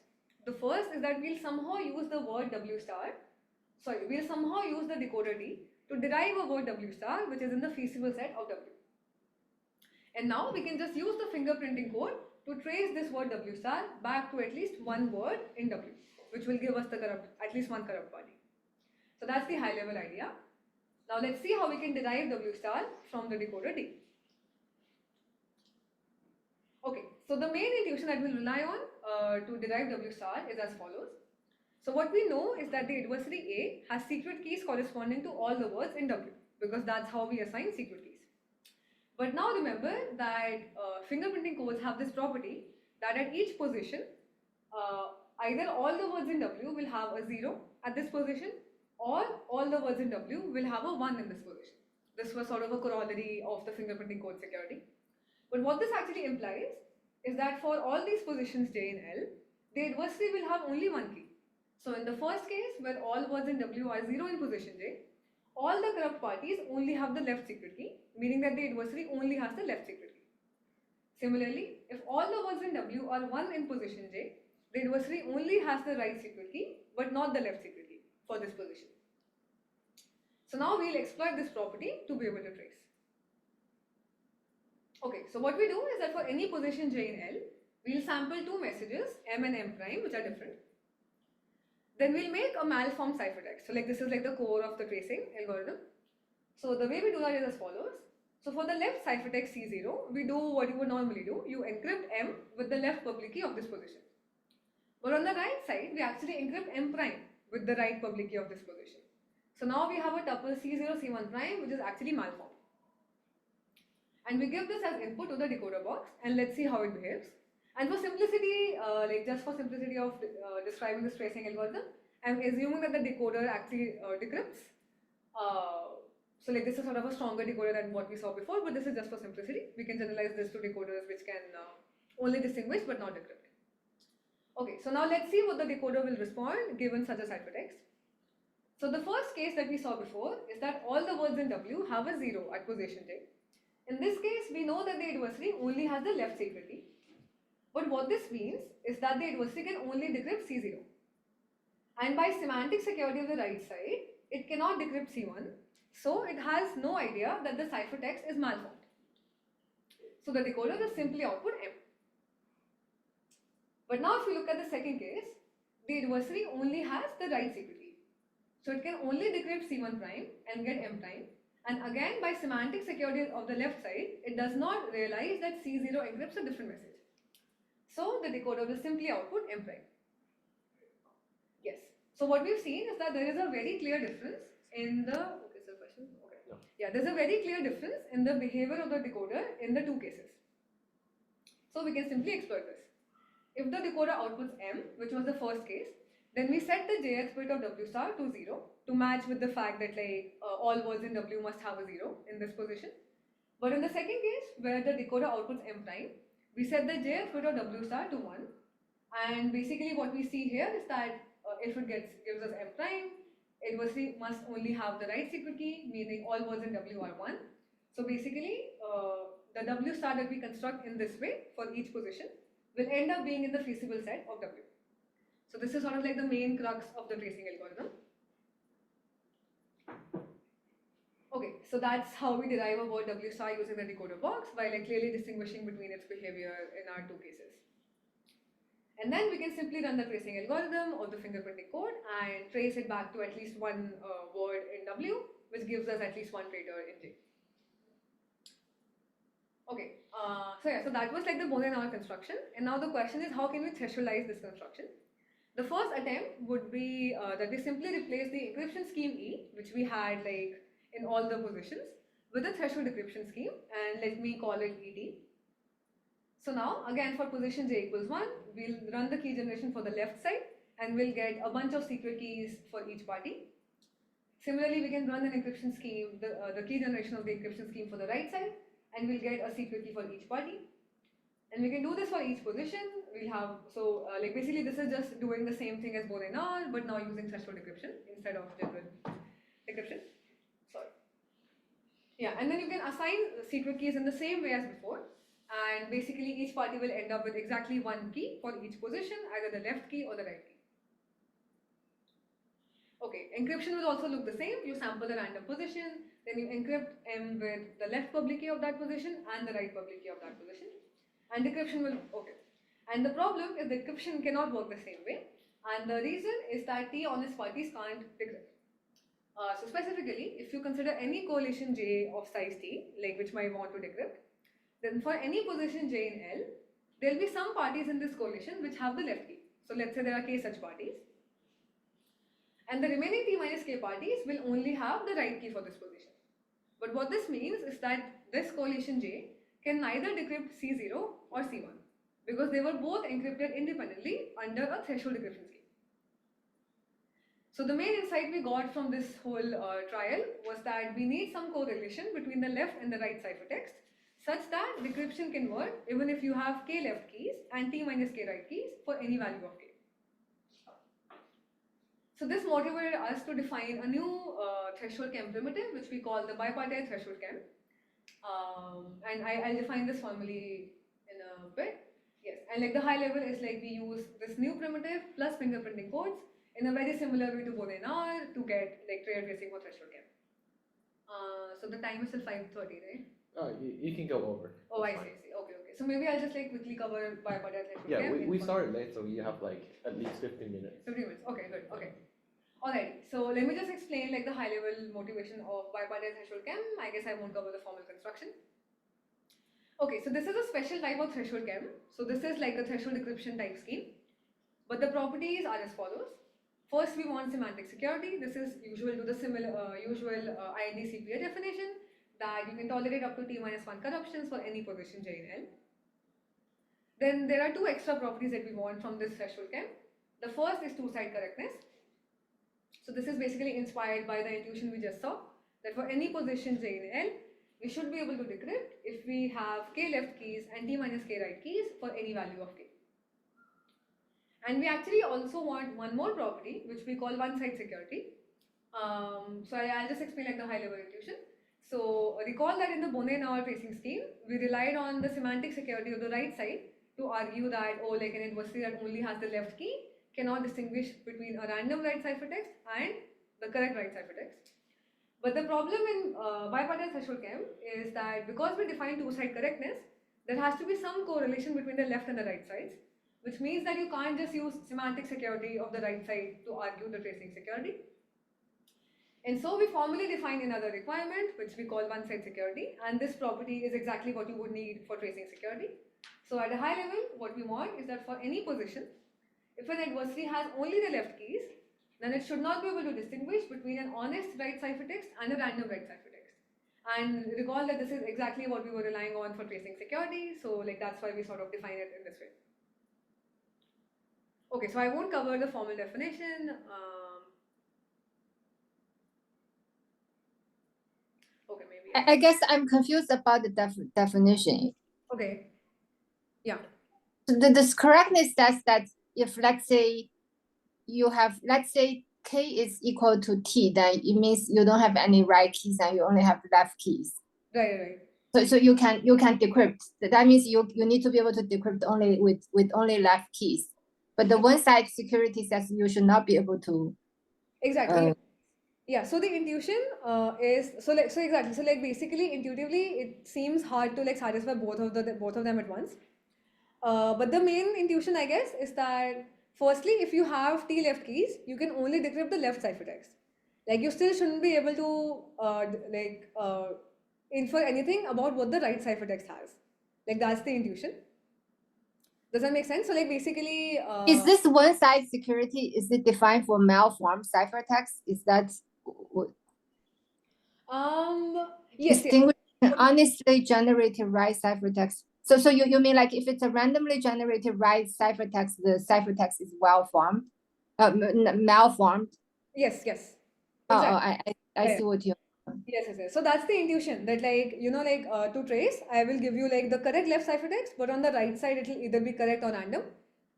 The first is that we'll somehow use the word we'll somehow use the decoder D to derive a word w star which is in the feasible set of w. And now we can just use the fingerprinting code to trace this word w star back to at least one word in w, which will give us the at least one corrupt party. So that's the high level idea. Now let's see how we can derive w star from the decoder D. Okay, so the main intuition that we'll rely on to derive w star is as follows. So what we know is that the adversary A has secret keys corresponding to all the words in W, because that's how we assign secret keys. But now remember that fingerprinting codes have this property that at each position, either all the words in W will have a 0 at this position, or all the words in W will have a 1 in this position. This was sort of a corollary of the fingerprinting code security. But what this actually implies is that for all these positions J and L, the adversary will have only one key. So in the first case, where all words in W are 0 in position J, all the corrupt parties only have the left secret key, meaning that the adversary only has the left secret key. Similarly, if all the words in W are 1 in position J, the adversary only has the right secret key, but not the left secret key for this position. So now we'll exploit this property to be able to trace. Okay, so what we do is that for any position J in L, we'll sample two messages, M and M prime, which are different. Then we'll make a malformed ciphertext. So like this is like the core of the tracing algorithm. So the way we do that is as follows. So for the left ciphertext C0, we do what you would normally do. You encrypt M with the left public key of this position. But on the right side, we actually encrypt M prime with the right public key of this position. So now we have a tuple C0, C1 prime, which is actually malformed. And we give this as input to the decoder box, and let's see how it behaves. And for simplicity, just for simplicity of describing this tracing algorithm, I'm assuming that the decoder actually decrypts. So like this is sort of a stronger decoder than what we saw before, but this is just for simplicity. We can generalize this to decoders which can only distinguish but not decrypt. Okay, so now let's see what the decoder will respond given such a ciphertext. So the first case that we saw before is that all the words in W have a 0 at position J. In this case, we know that the adversary only has the left secret key. But what this means is that the adversary can only decrypt C0. And by semantic security of the right side, it cannot decrypt C1. So it has no idea that the ciphertext is malformed. So the decoder will simply output M. But now if you look at the second case, the adversary only has the right secret key. So it can only decrypt C1 prime and get M prime. And again, by semantic security of the left side, it does not realize that C0 encrypts a different message. So the decoder will simply output M prime. Yes. So what we've seen is that there is a very clear difference in the, okay, so question? Okay. No. Yeah, there's a very clear difference in the behavior of the decoder in the two cases. So we can simply exploit this. If the decoder outputs M, which was the first case, then we set the jth bit of W star to 0 to match with the fact that all words in W must have a 0 in this position. But in the second case, where the decoder outputs M prime, we set the jth bit of W star to 1. And basically what we see here is that if it gives us M prime, adversary must only have the right secret key, meaning all words in W are 1. So basically, the W star that we construct in this way for each position will end up being in the feasible set of W. So this is sort of like the main crux of the tracing algorithm. Okay, so that's how we derive about W star using the decoder box by clearly distinguishing between its behavior in our two cases. And then we can simply run the tracing algorithm or the fingerprinting code and trace it back to at least one word in W, which gives us at least one traitor in J. Okay, so that was like the Boolean construction. And now the question is, how can we thresholdize this construction? The first attempt would be that we simply replace the encryption scheme E, which we had in all the positions, with a threshold decryption scheme, and let me call it ED. So now, again, for position J equals 1, we'll run the key generation for the left side, and we'll get a bunch of secret keys for each party. Similarly, we can run an encryption scheme, the key generation of the encryption scheme for the right side, and we'll get a secret key for each party. And we can do this for each position. We'll have, basically this is just doing the same thing as Boolean, but now using threshold decryption instead of general decryption. Sorry. Yeah, and then you can assign secret keys in the same way as before. And basically each party will end up with exactly one key for each position, either the left key or the right key. Okay, encryption will also look the same. You sample a random position, then you encrypt M with the left public key of that position and the right public key of that position. And decryption will, okay. And the problem is decryption cannot work the same way. And the reason is that T honest parties can't decrypt. So specifically, if you consider any coalition J of size T, which might want to decrypt, then for any position J in L, there will be some parties in this coalition which have the left key. So let's say there are k such parties. And the remaining T minus K parties will only have the right key for this position. But what this means is that this coalition J can neither decrypt C0 or C1 because they were both encrypted independently under a threshold decryption scheme. So the main insight we got from this whole trial was that we need some correlation between the left and the right ciphertext such that decryption can work even if you have K left keys and T minus K right keys for any value of K. So this motivated us to define a new threshold chem primitive which we call the bipartite threshold chem. And I'll define this formally in a bit. Yes, and like the high level is like we use this new primitive plus fingerprinting codes in a very similar way to Bonet to get like traitor tracing for threshold chem. So the time is till 5:30, right? Oh, you can go over. Oh, That's I fine. see. Okay. So maybe I'll just like quickly cover bipartite threshold Yeah, chem. we started late, so you have like at least 15 minutes. 15 minutes. Okay, good. Okay. Alright, so let me just explain like the high level motivation of bipartite threshold chem. I guess I won't cover the formal construction. Okay, so this is a special type of threshold chem. So this is like the threshold decryption type scheme. But the properties are as follows. First, we want semantic security. This is usual to the usual IND-CPA definition that you can tolerate up to T-1 corruptions for any position J in L. Then there are two extra properties that we want from this threshold chem. The first is two-side correctness. So this is basically inspired by the intuition we just saw that for any position J in L, we should be able to decrypt if we have K left keys and T minus K right keys for any value of K. And we actually also want one more property which we call one-side security. So I'll just explain like the high-level intuition. So recall that in the Bonet tracing scheme, we relied on the semantic security of the right side to argue that like an adversary that only has the left key cannot distinguish between a random right ciphertext and the correct right ciphertext. But the problem in bipartite threshold chem is that because we define two-side correctness, there has to be some correlation between the left and the right sides, which means that you can't just use semantic security of the right side to argue the tracing security. And so we formally define another requirement, which we call one-side security, and this property is exactly what you would need for tracing security. So at a high level, what we want is that for any position, if an adversary has only the left keys, then it should not be able to distinguish between an honest right ciphertext and a random right ciphertext. And recall that this is exactly what we were relying on for tracing security, so like that's why we sort of define it in this way. Okay, so I won't cover the formal definition. Okay, maybe. I guess I'm confused about the definition. Okay. Yeah. So this correctness says that if let's say you have, let's say K is equal to T, then it means you don't have any right keys and you only have left keys. Right. So you can decrypt. That means you need to be able to decrypt only with only left keys. But the one-side security says you should not be able to. Exactly. Yeah. So the intuition is exactly. So like basically intuitively it seems hard to like satisfy both of them at once. But the main intuition, I guess, is that firstly, if you have T left keys, you can only decrypt the left ciphertext. Like you still shouldn't be able to infer anything about what the right ciphertext has. Like that's the intuition. Does that make sense? So like basically, is this one-side security? Is it defined for malformed ciphertext? Is that yes. distinguishing honestly generated right ciphertext? So you mean like if it's a randomly generated right ciphertext, the ciphertext is well-formed, malformed? Yes. Exactly. I see what you. Yes. So that's the intuition that to trace, I will give you like the correct left ciphertext, but on the right side it will either be correct or random.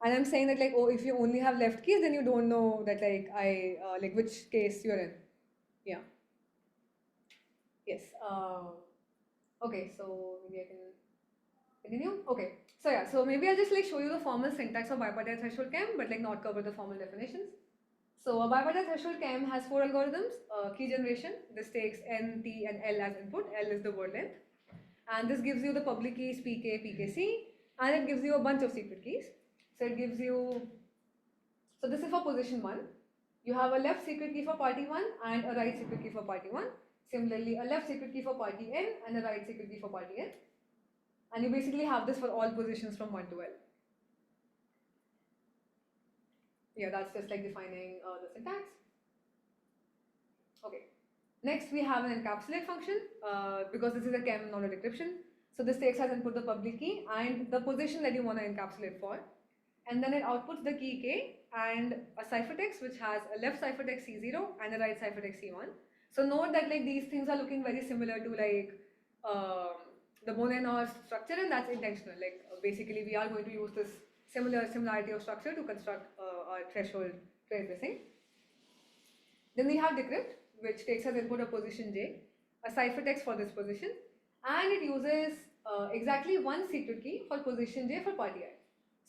And I'm saying that if you only have left keys, then you don't know that which case you're in. Yeah. Yes. Okay. So maybe I can continue. Okay. So yeah. So maybe I'll just show you the formal syntax of bipartite threshold chem, but not cover the formal definitions. So a bipartite threshold chem has 4 algorithms. Key generation, this takes N, T and L as input. L is the word length. And this gives you the public keys PK, PKC, and it gives you a bunch of secret keys. So it gives you, so this is for position 1. You have a left secret key for party 1 and a right secret key for party 1. Similarly, a left secret key for party N and a right secret key for party N. And you basically have this for all positions from 1 to L. Yeah, that's just defining the syntax. Okay. Next, we have an encapsulate function because this is a chem, not a decryption. So this takes as input the public key and the position that you want to encapsulate for. And then it outputs the key K and a ciphertext which has a left ciphertext C0 and a right ciphertext C1. So note that like these things are looking very similar to like the Bonin-Or structure, and that's intentional. Like basically we are going to use this similarity of structure to construct our threshold trace tracing. Then we have decrypt, which takes as input a position J, a ciphertext for this position, and it uses exactly one secret key for position J for party I.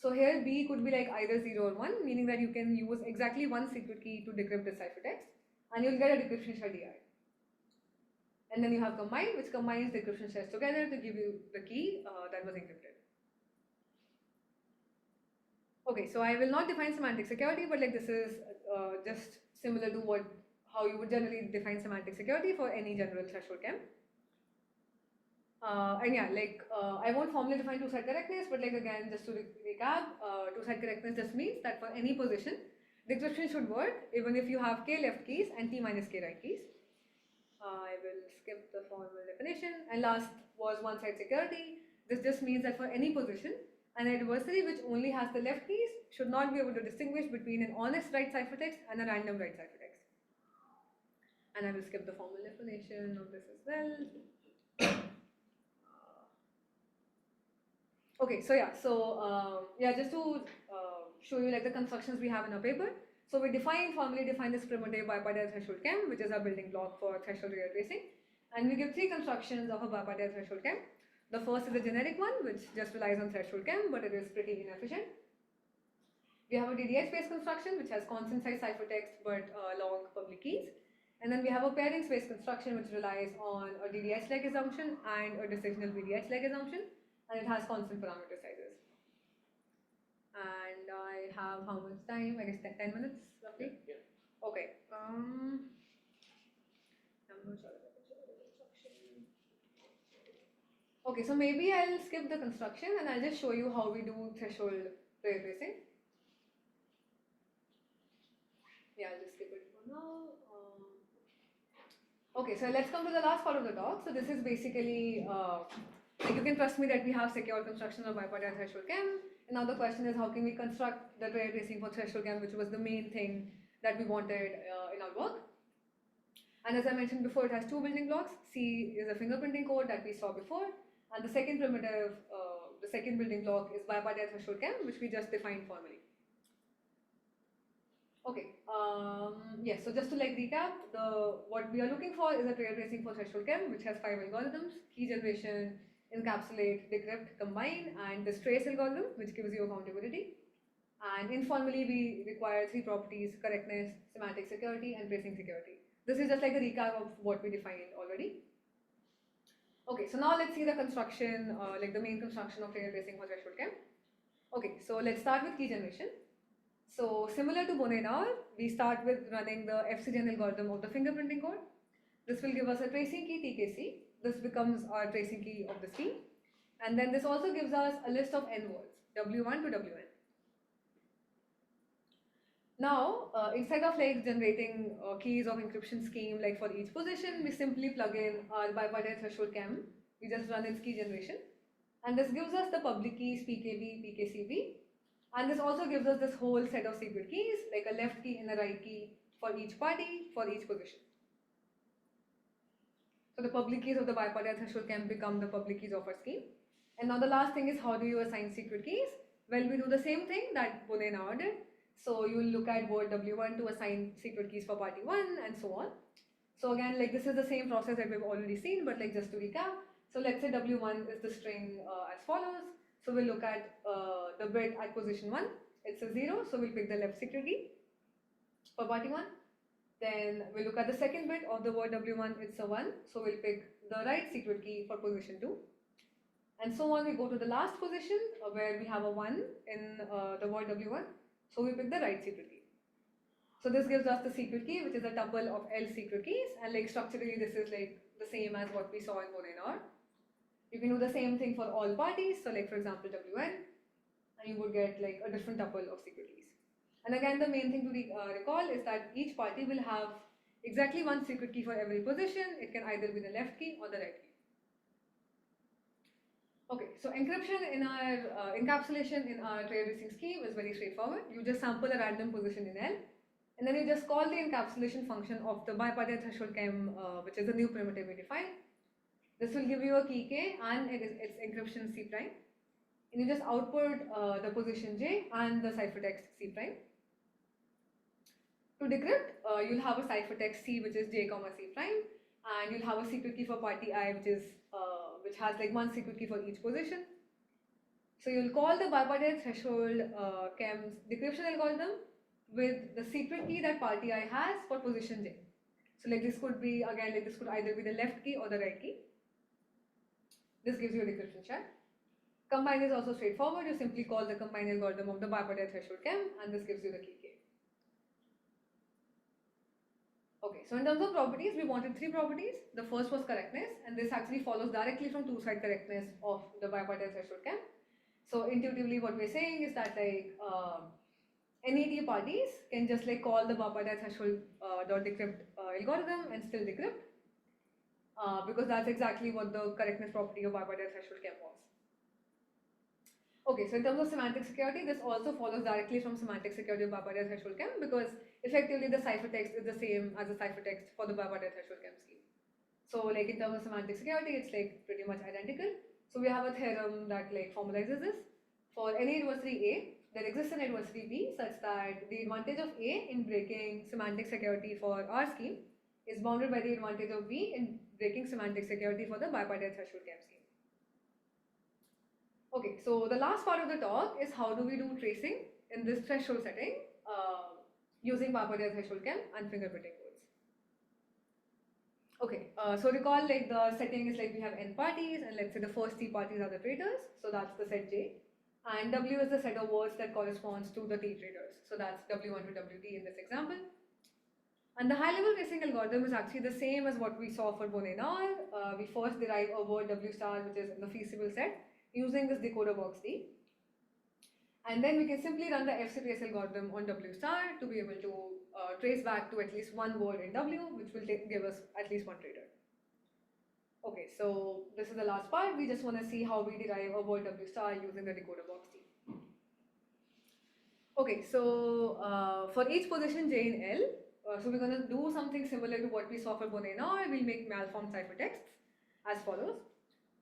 So here B could be like either 0 or 1, meaning that you can use exactly one secret key to decrypt the ciphertext, and you'll get a decryption shell DI. And then you have combine, which combines decryption shells together to give you the key that was encrypted. Okay, so I will not define semantic security, but like this is just similar to how you would generally define semantic security for any general threshold chem. And yeah, like I won't formally define two-side correctness, but like again, just to recap, two-side correctness just means that for any position, decryption should work even if you have k left keys and t minus k right keys. I will skip the formal definition. And last was one-side security. This just means that for any position, an adversary which only has the left keys should not be able to distinguish between an honest right ciphertext and a random right ciphertext. And I will skip the formal definition of this as well. Okay, so yeah, just to show you like the constructions we have in our paper. So we formally define this primitive bipartite threshold chem, which is our building block for threshold real tracing. And we give three constructions of a bipartite threshold chem. The first is a generic one, which just relies on threshold chem, but it is pretty inefficient. We have a DDH-based construction, which has constant size ciphertext, but long public keys. And then we have a pairing space construction, which relies on a DDH-like assumption and a decisional VDH-like assumption, and it has constant parameter sizes. And I have how much time? I guess 10 minutes roughly? Yeah. Okay. I'm not sure about the construction. Okay, so maybe I'll skip the construction and I'll just show you how we do threshold ray tracing. Yeah, I'll just skip it for now. Okay, so let's come to the last part of the talk. So this is basically, like you can trust me that we have secure construction of bipartite threshold chem. And now the question is, how can we construct the ray tracing for threshold chem, which was the main thing that we wanted in our work. And as I mentioned before, it has two building blocks. C is a fingerprinting code that we saw before, and the second primitive, the second building block is bipartite threshold chem, which we just defined formally. Okay, yes, so just to like recap, what we are looking for is a trail tracing for threshold chem, which has 5 algorithms: key generation, encapsulate, decrypt, combine, and this trace algorithm, which gives you accountability. And informally, we require 3 properties: correctness, semantic security, and tracing security. This is just like a recap of what we defined already. Okay, so now let's see the construction, like the main construction of trail tracing for threshold chem. Okay, so let's start with key generation. So similar to Bonin-Or, we start with running the FCGen algorithm of the fingerprinting code. This will give us a tracing key TKC. This becomes our tracing key of the scheme. And then this also gives us a list of n words, W1 to Wn. Now, instead of like generating keys of encryption scheme like for each position, we simply plug in our bipartite threshold chem. We just run its key generation. And this gives us the public keys PKB, PKCB. And this also gives us this whole set of secret keys, like a left key and a right key for each party, for each position. So the public keys of the bipartite threshold chem become the public keys of our scheme. And now the last thing is, how do you assign secret keys? Well, we do the same thing that Bonin-Or did. So you will look at word W1 to assign secret keys for party 1 and so on. So again, like this is the same process that we've already seen, but like just to recap. So let's say W1 is the string as follows. So we'll look at the bit at position 1. It's a 0, so we'll pick the left secret key for party 1. Then we'll look at the second bit of the word W1, it's a 1, so we'll pick the right secret key for position 2. And so on, we go to the last position where we have a 1 in the word W1, so we pick the right secret key. So this gives us the secret key, which is a tuple of L secret keys, and like structurally this is like the same as what we saw in Bonin-Or. You can do the same thing for all parties, so like for example Wn, and you would get like a different tuple of secret keys. And again, the main thing to recall is that each party will have exactly one secret key for every position. It can either be the left key or the right key. Okay, so encryption in our encapsulation in our trade tracing scheme is very straightforward. You just sample a random position in L, and then you just call the encapsulation function of the bipartite threshold chem, which is a new primitive we define. This will give you a key K and its encryption C prime. And you just output the position J and the ciphertext C prime. To decrypt, you'll have a ciphertext C, which is J comma C prime, and you'll have a secret key for party I, which has like one secret key for each position. So you'll call the bipartite threshold chem's decryption algorithm with the secret key that party I has for position J. So like this could be, again, like this could either be the left key or the right key. This gives you a decryption check. Combine is also straightforward. You simply call the combine algorithm of the bipartite threshold chem, and this gives you the key K. Okay, so in terms of properties, we wanted 3 properties. The first was correctness, and this actually follows directly from two-side correctness of the bipartite threshold chem. So intuitively, what we're saying is that like any T parties can just like call the bipartite threshold dot decrypt algorithm and still decrypt, because that's exactly what the correctness property of bipartite threshold chem was. Okay, so in terms of semantic security, this also follows directly from semantic security of bipartite threshold chem, because effectively the ciphertext is the same as the ciphertext for the bipartite threshold chem scheme. So like in terms of semantic security, it's like pretty much identical. So we have a theorem that like formalizes this. For any adversary A, there exists an adversary B such that the advantage of A in breaking semantic security for our scheme is bounded by the advantage of B in breaking semantic security for the bipartite threshold chem scheme. Okay, so the last part of the talk is how do we do tracing in this threshold setting using bipartite threshold chem and fingerprinting codes. Okay, so recall like the setting is like we have n parties, and let's say the first 3 parties are the traitors, so that's the set J, and W is the set of words that corresponds to the T traitors, so that's W1 to WT in this example. And the high-level tracing algorithm is actually the same as what we saw for Bonet-Naur. We first derive a word W star, which is in the feasible set, using this decoder box D. And then we can simply run the FC trace algorithm on W star to be able to trace back to at least one word in W, which will give us at least one traitor. Okay, so this is the last part. We just want to see how we derive a word W star using the decoder box D. Okay, so for each position J in L, so we're going to do something similar to what we saw for Bonet-Naur. We'll make malformed ciphertexts as follows.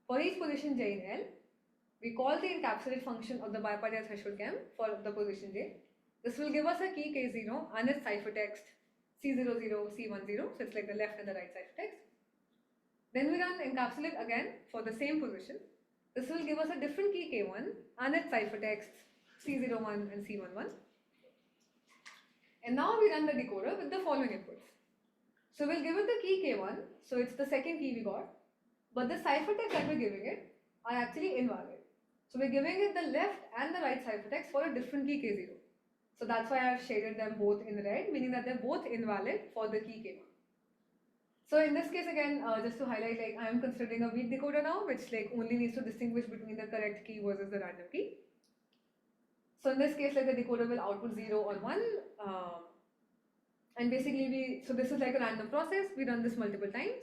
For each position J in L, we call the encapsulate function of the bipartite threshold chem for the position J. This will give us a key K0 and its ciphertext C00, C10, so it's like the left and the right ciphertext. Then we run encapsulate again for the same position. This will give us a different key K1 and its ciphertexts C01 and C11. And now we run the decoder with the following inputs. So we'll give it the key K1, so it's the second key we got, but the ciphertext that we're giving it are actually invalid. So we're giving it the left and the right ciphertext for a different key K0. So that's why I've shaded them both in red, meaning that they're both invalid for the key K1. So in this case again, just to highlight, like I am considering a weak decoder now, which like only needs to distinguish between the correct key versus the random key. So in this case, like the decoder will output 0 or 1, and basically so this is like a random process. We run this multiple times,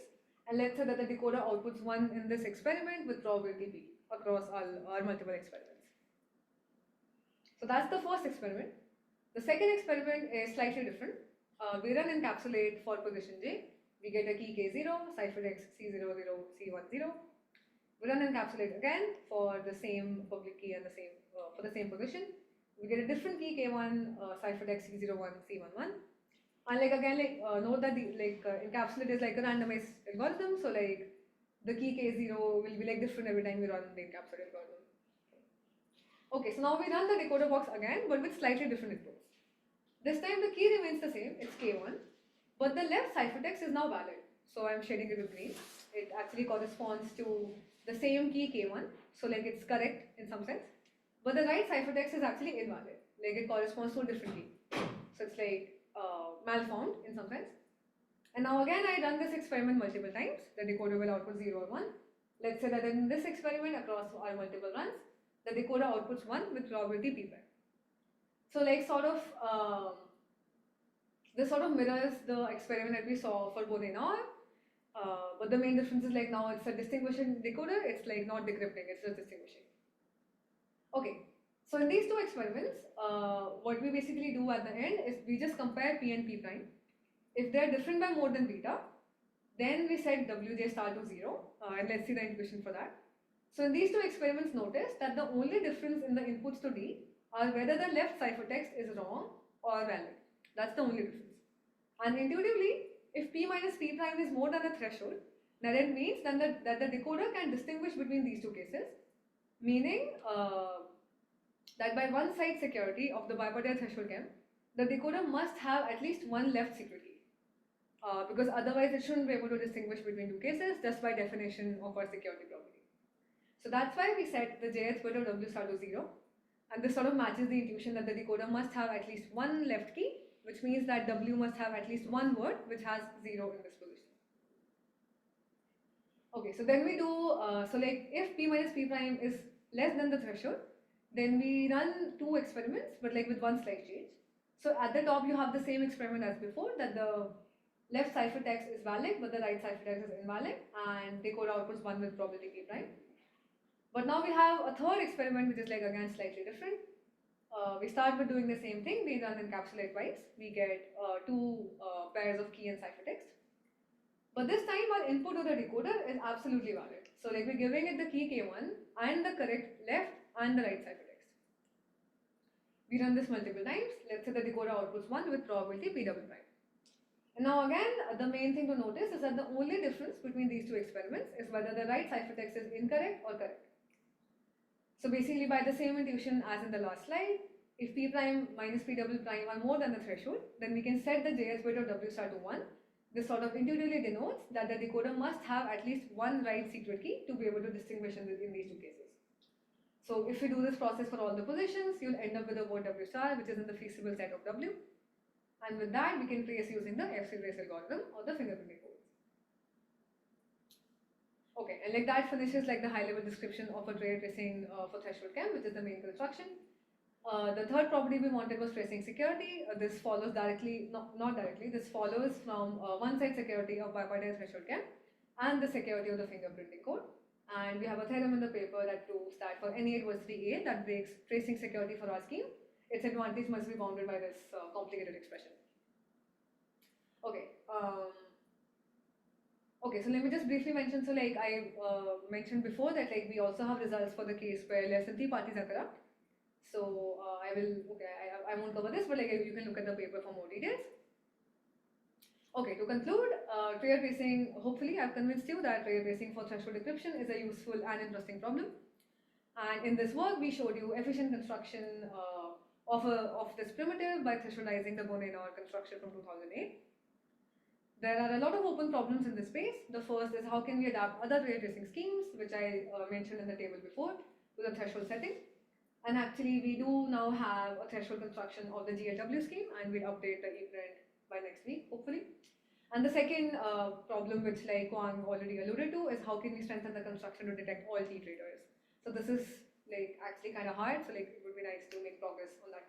and let's say that the decoder outputs 1 in this experiment with probability B across all our multiple experiments. So that's the first experiment. The second experiment is slightly different. We run encapsulate for position J. We get a key K0, ciphertext C00, C10. We run encapsulate again for the same public key and the same for the same position. We get a different key K1, ciphertext C01, C11. And like again, like note that the encapsulate is like a randomized algorithm. So like the key K0 will be like different every time we run the encapsulate algorithm. Okay, so now we run the decoder box again, but with slightly different inputs. This time the key remains the same, it's K1, but the left ciphertext is now valid. So I'm shading it with green. It actually corresponds to the same key K1, so like it's correct in some sense. But the right ciphertext is actually invalid, like it corresponds to a different key. So it's like malformed in some sense. And now again I run this experiment multiple times. The decoder will output 0 or 1. Let's say that in this experiment across our multiple runs, the decoder outputs 1 with probability p prime. So like sort of This sort of mirrors the experiment that we saw for Bonenor, but the main difference is like now it's a distinguishing decoder, it's like not decrypting, it's just distinguishing. Okay, so in these two experiments, what we basically do at the end is we just compare P and P prime. If they're different by more than beta, then we set Wj star to 0, and let's see the intuition for that. So in these two experiments, notice that the only difference in the inputs to D are whether the left ciphertext is wrong or valid. That's the only difference. And intuitively, if P minus P prime is more than a threshold, then it means that the decoder can distinguish between these two cases, meaning that by one side security of the bipartite threshold game, the decoder must have at least one left secret key. Because otherwise it shouldn't be able to distinguish between two cases just by definition of our security property. So that's why we set the jth bit of W star to 0, and this sort of matches the intuition that the decoder must have at least one left key, which means that W must have at least one word which has 0 in this position. Okay, so then we do, so like if P minus P prime is less than the threshold, then we run two experiments, but like with one slight change. So at the top you have the same experiment as before, that the left ciphertext is valid, but the right ciphertext is invalid, and decoder outputs 1 with probability P prime. But now we have a third experiment which is like again slightly different. We start with doing the same thing, we run encapsulate bytes, we get two pairs of key and ciphertext. But this time our input to the decoder is absolutely valid. So like we're giving it the key K1 and the correct left and the right ciphertext. We run this multiple times, let's say the decoder outputs 1 with probability P double prime. And now again, the main thing to notice is that the only difference between these two experiments is whether the right ciphertext is incorrect or correct. So basically by the same intuition as in the last slide, if P prime minus P double prime are more than the threshold, then we can set the jth bit of W star to 1. This sort of intuitively denotes that the decoder must have at least one right secret key to be able to distinguish in these two cases. So if we do this process for all the positions, you'll end up with a word W star which is in the feasible set of W. And with that, we can trace using the FC trace algorithm or the fingerprinting code. Okay, and like that finishes like the high-level description of a trade tracing for threshold chem, which is the main construction. The third property we wanted was tracing security. This follows directly, not directly, this follows from one side security of bipartite threshold chem and the security of the fingerprinting code. And we have a theorem in the paper that proves that for any adversary A that breaks tracing security for our scheme, its advantage must be bounded by this complicated expression. Okay. Okay, so let me just briefly mention, so like I mentioned before that like we also have results for the case where less than 3 parties are corrupt. So I won't cover this, but like you can look at the paper for more details. Okay, to conclude, traitor tracing, hopefully I've convinced you that traitor tracing for threshold decryption is a useful and interesting problem. And in this work, we showed you efficient construction of this primitive by thresholdizing the Bonenor construction from 2008. There are a lot of open problems in this space. The first is how can we adapt other traitor tracing schemes, which I mentioned in the table before, to the threshold setting. And actually, we do now have a threshold construction of the GLW scheme, and we'll update the ePrint by next week, hopefully. And the second problem, which like Kwang already alluded to, is how can we strengthen the construction to detect all T traders. So this is like actually kind of hard, so like it would be nice to make progress on that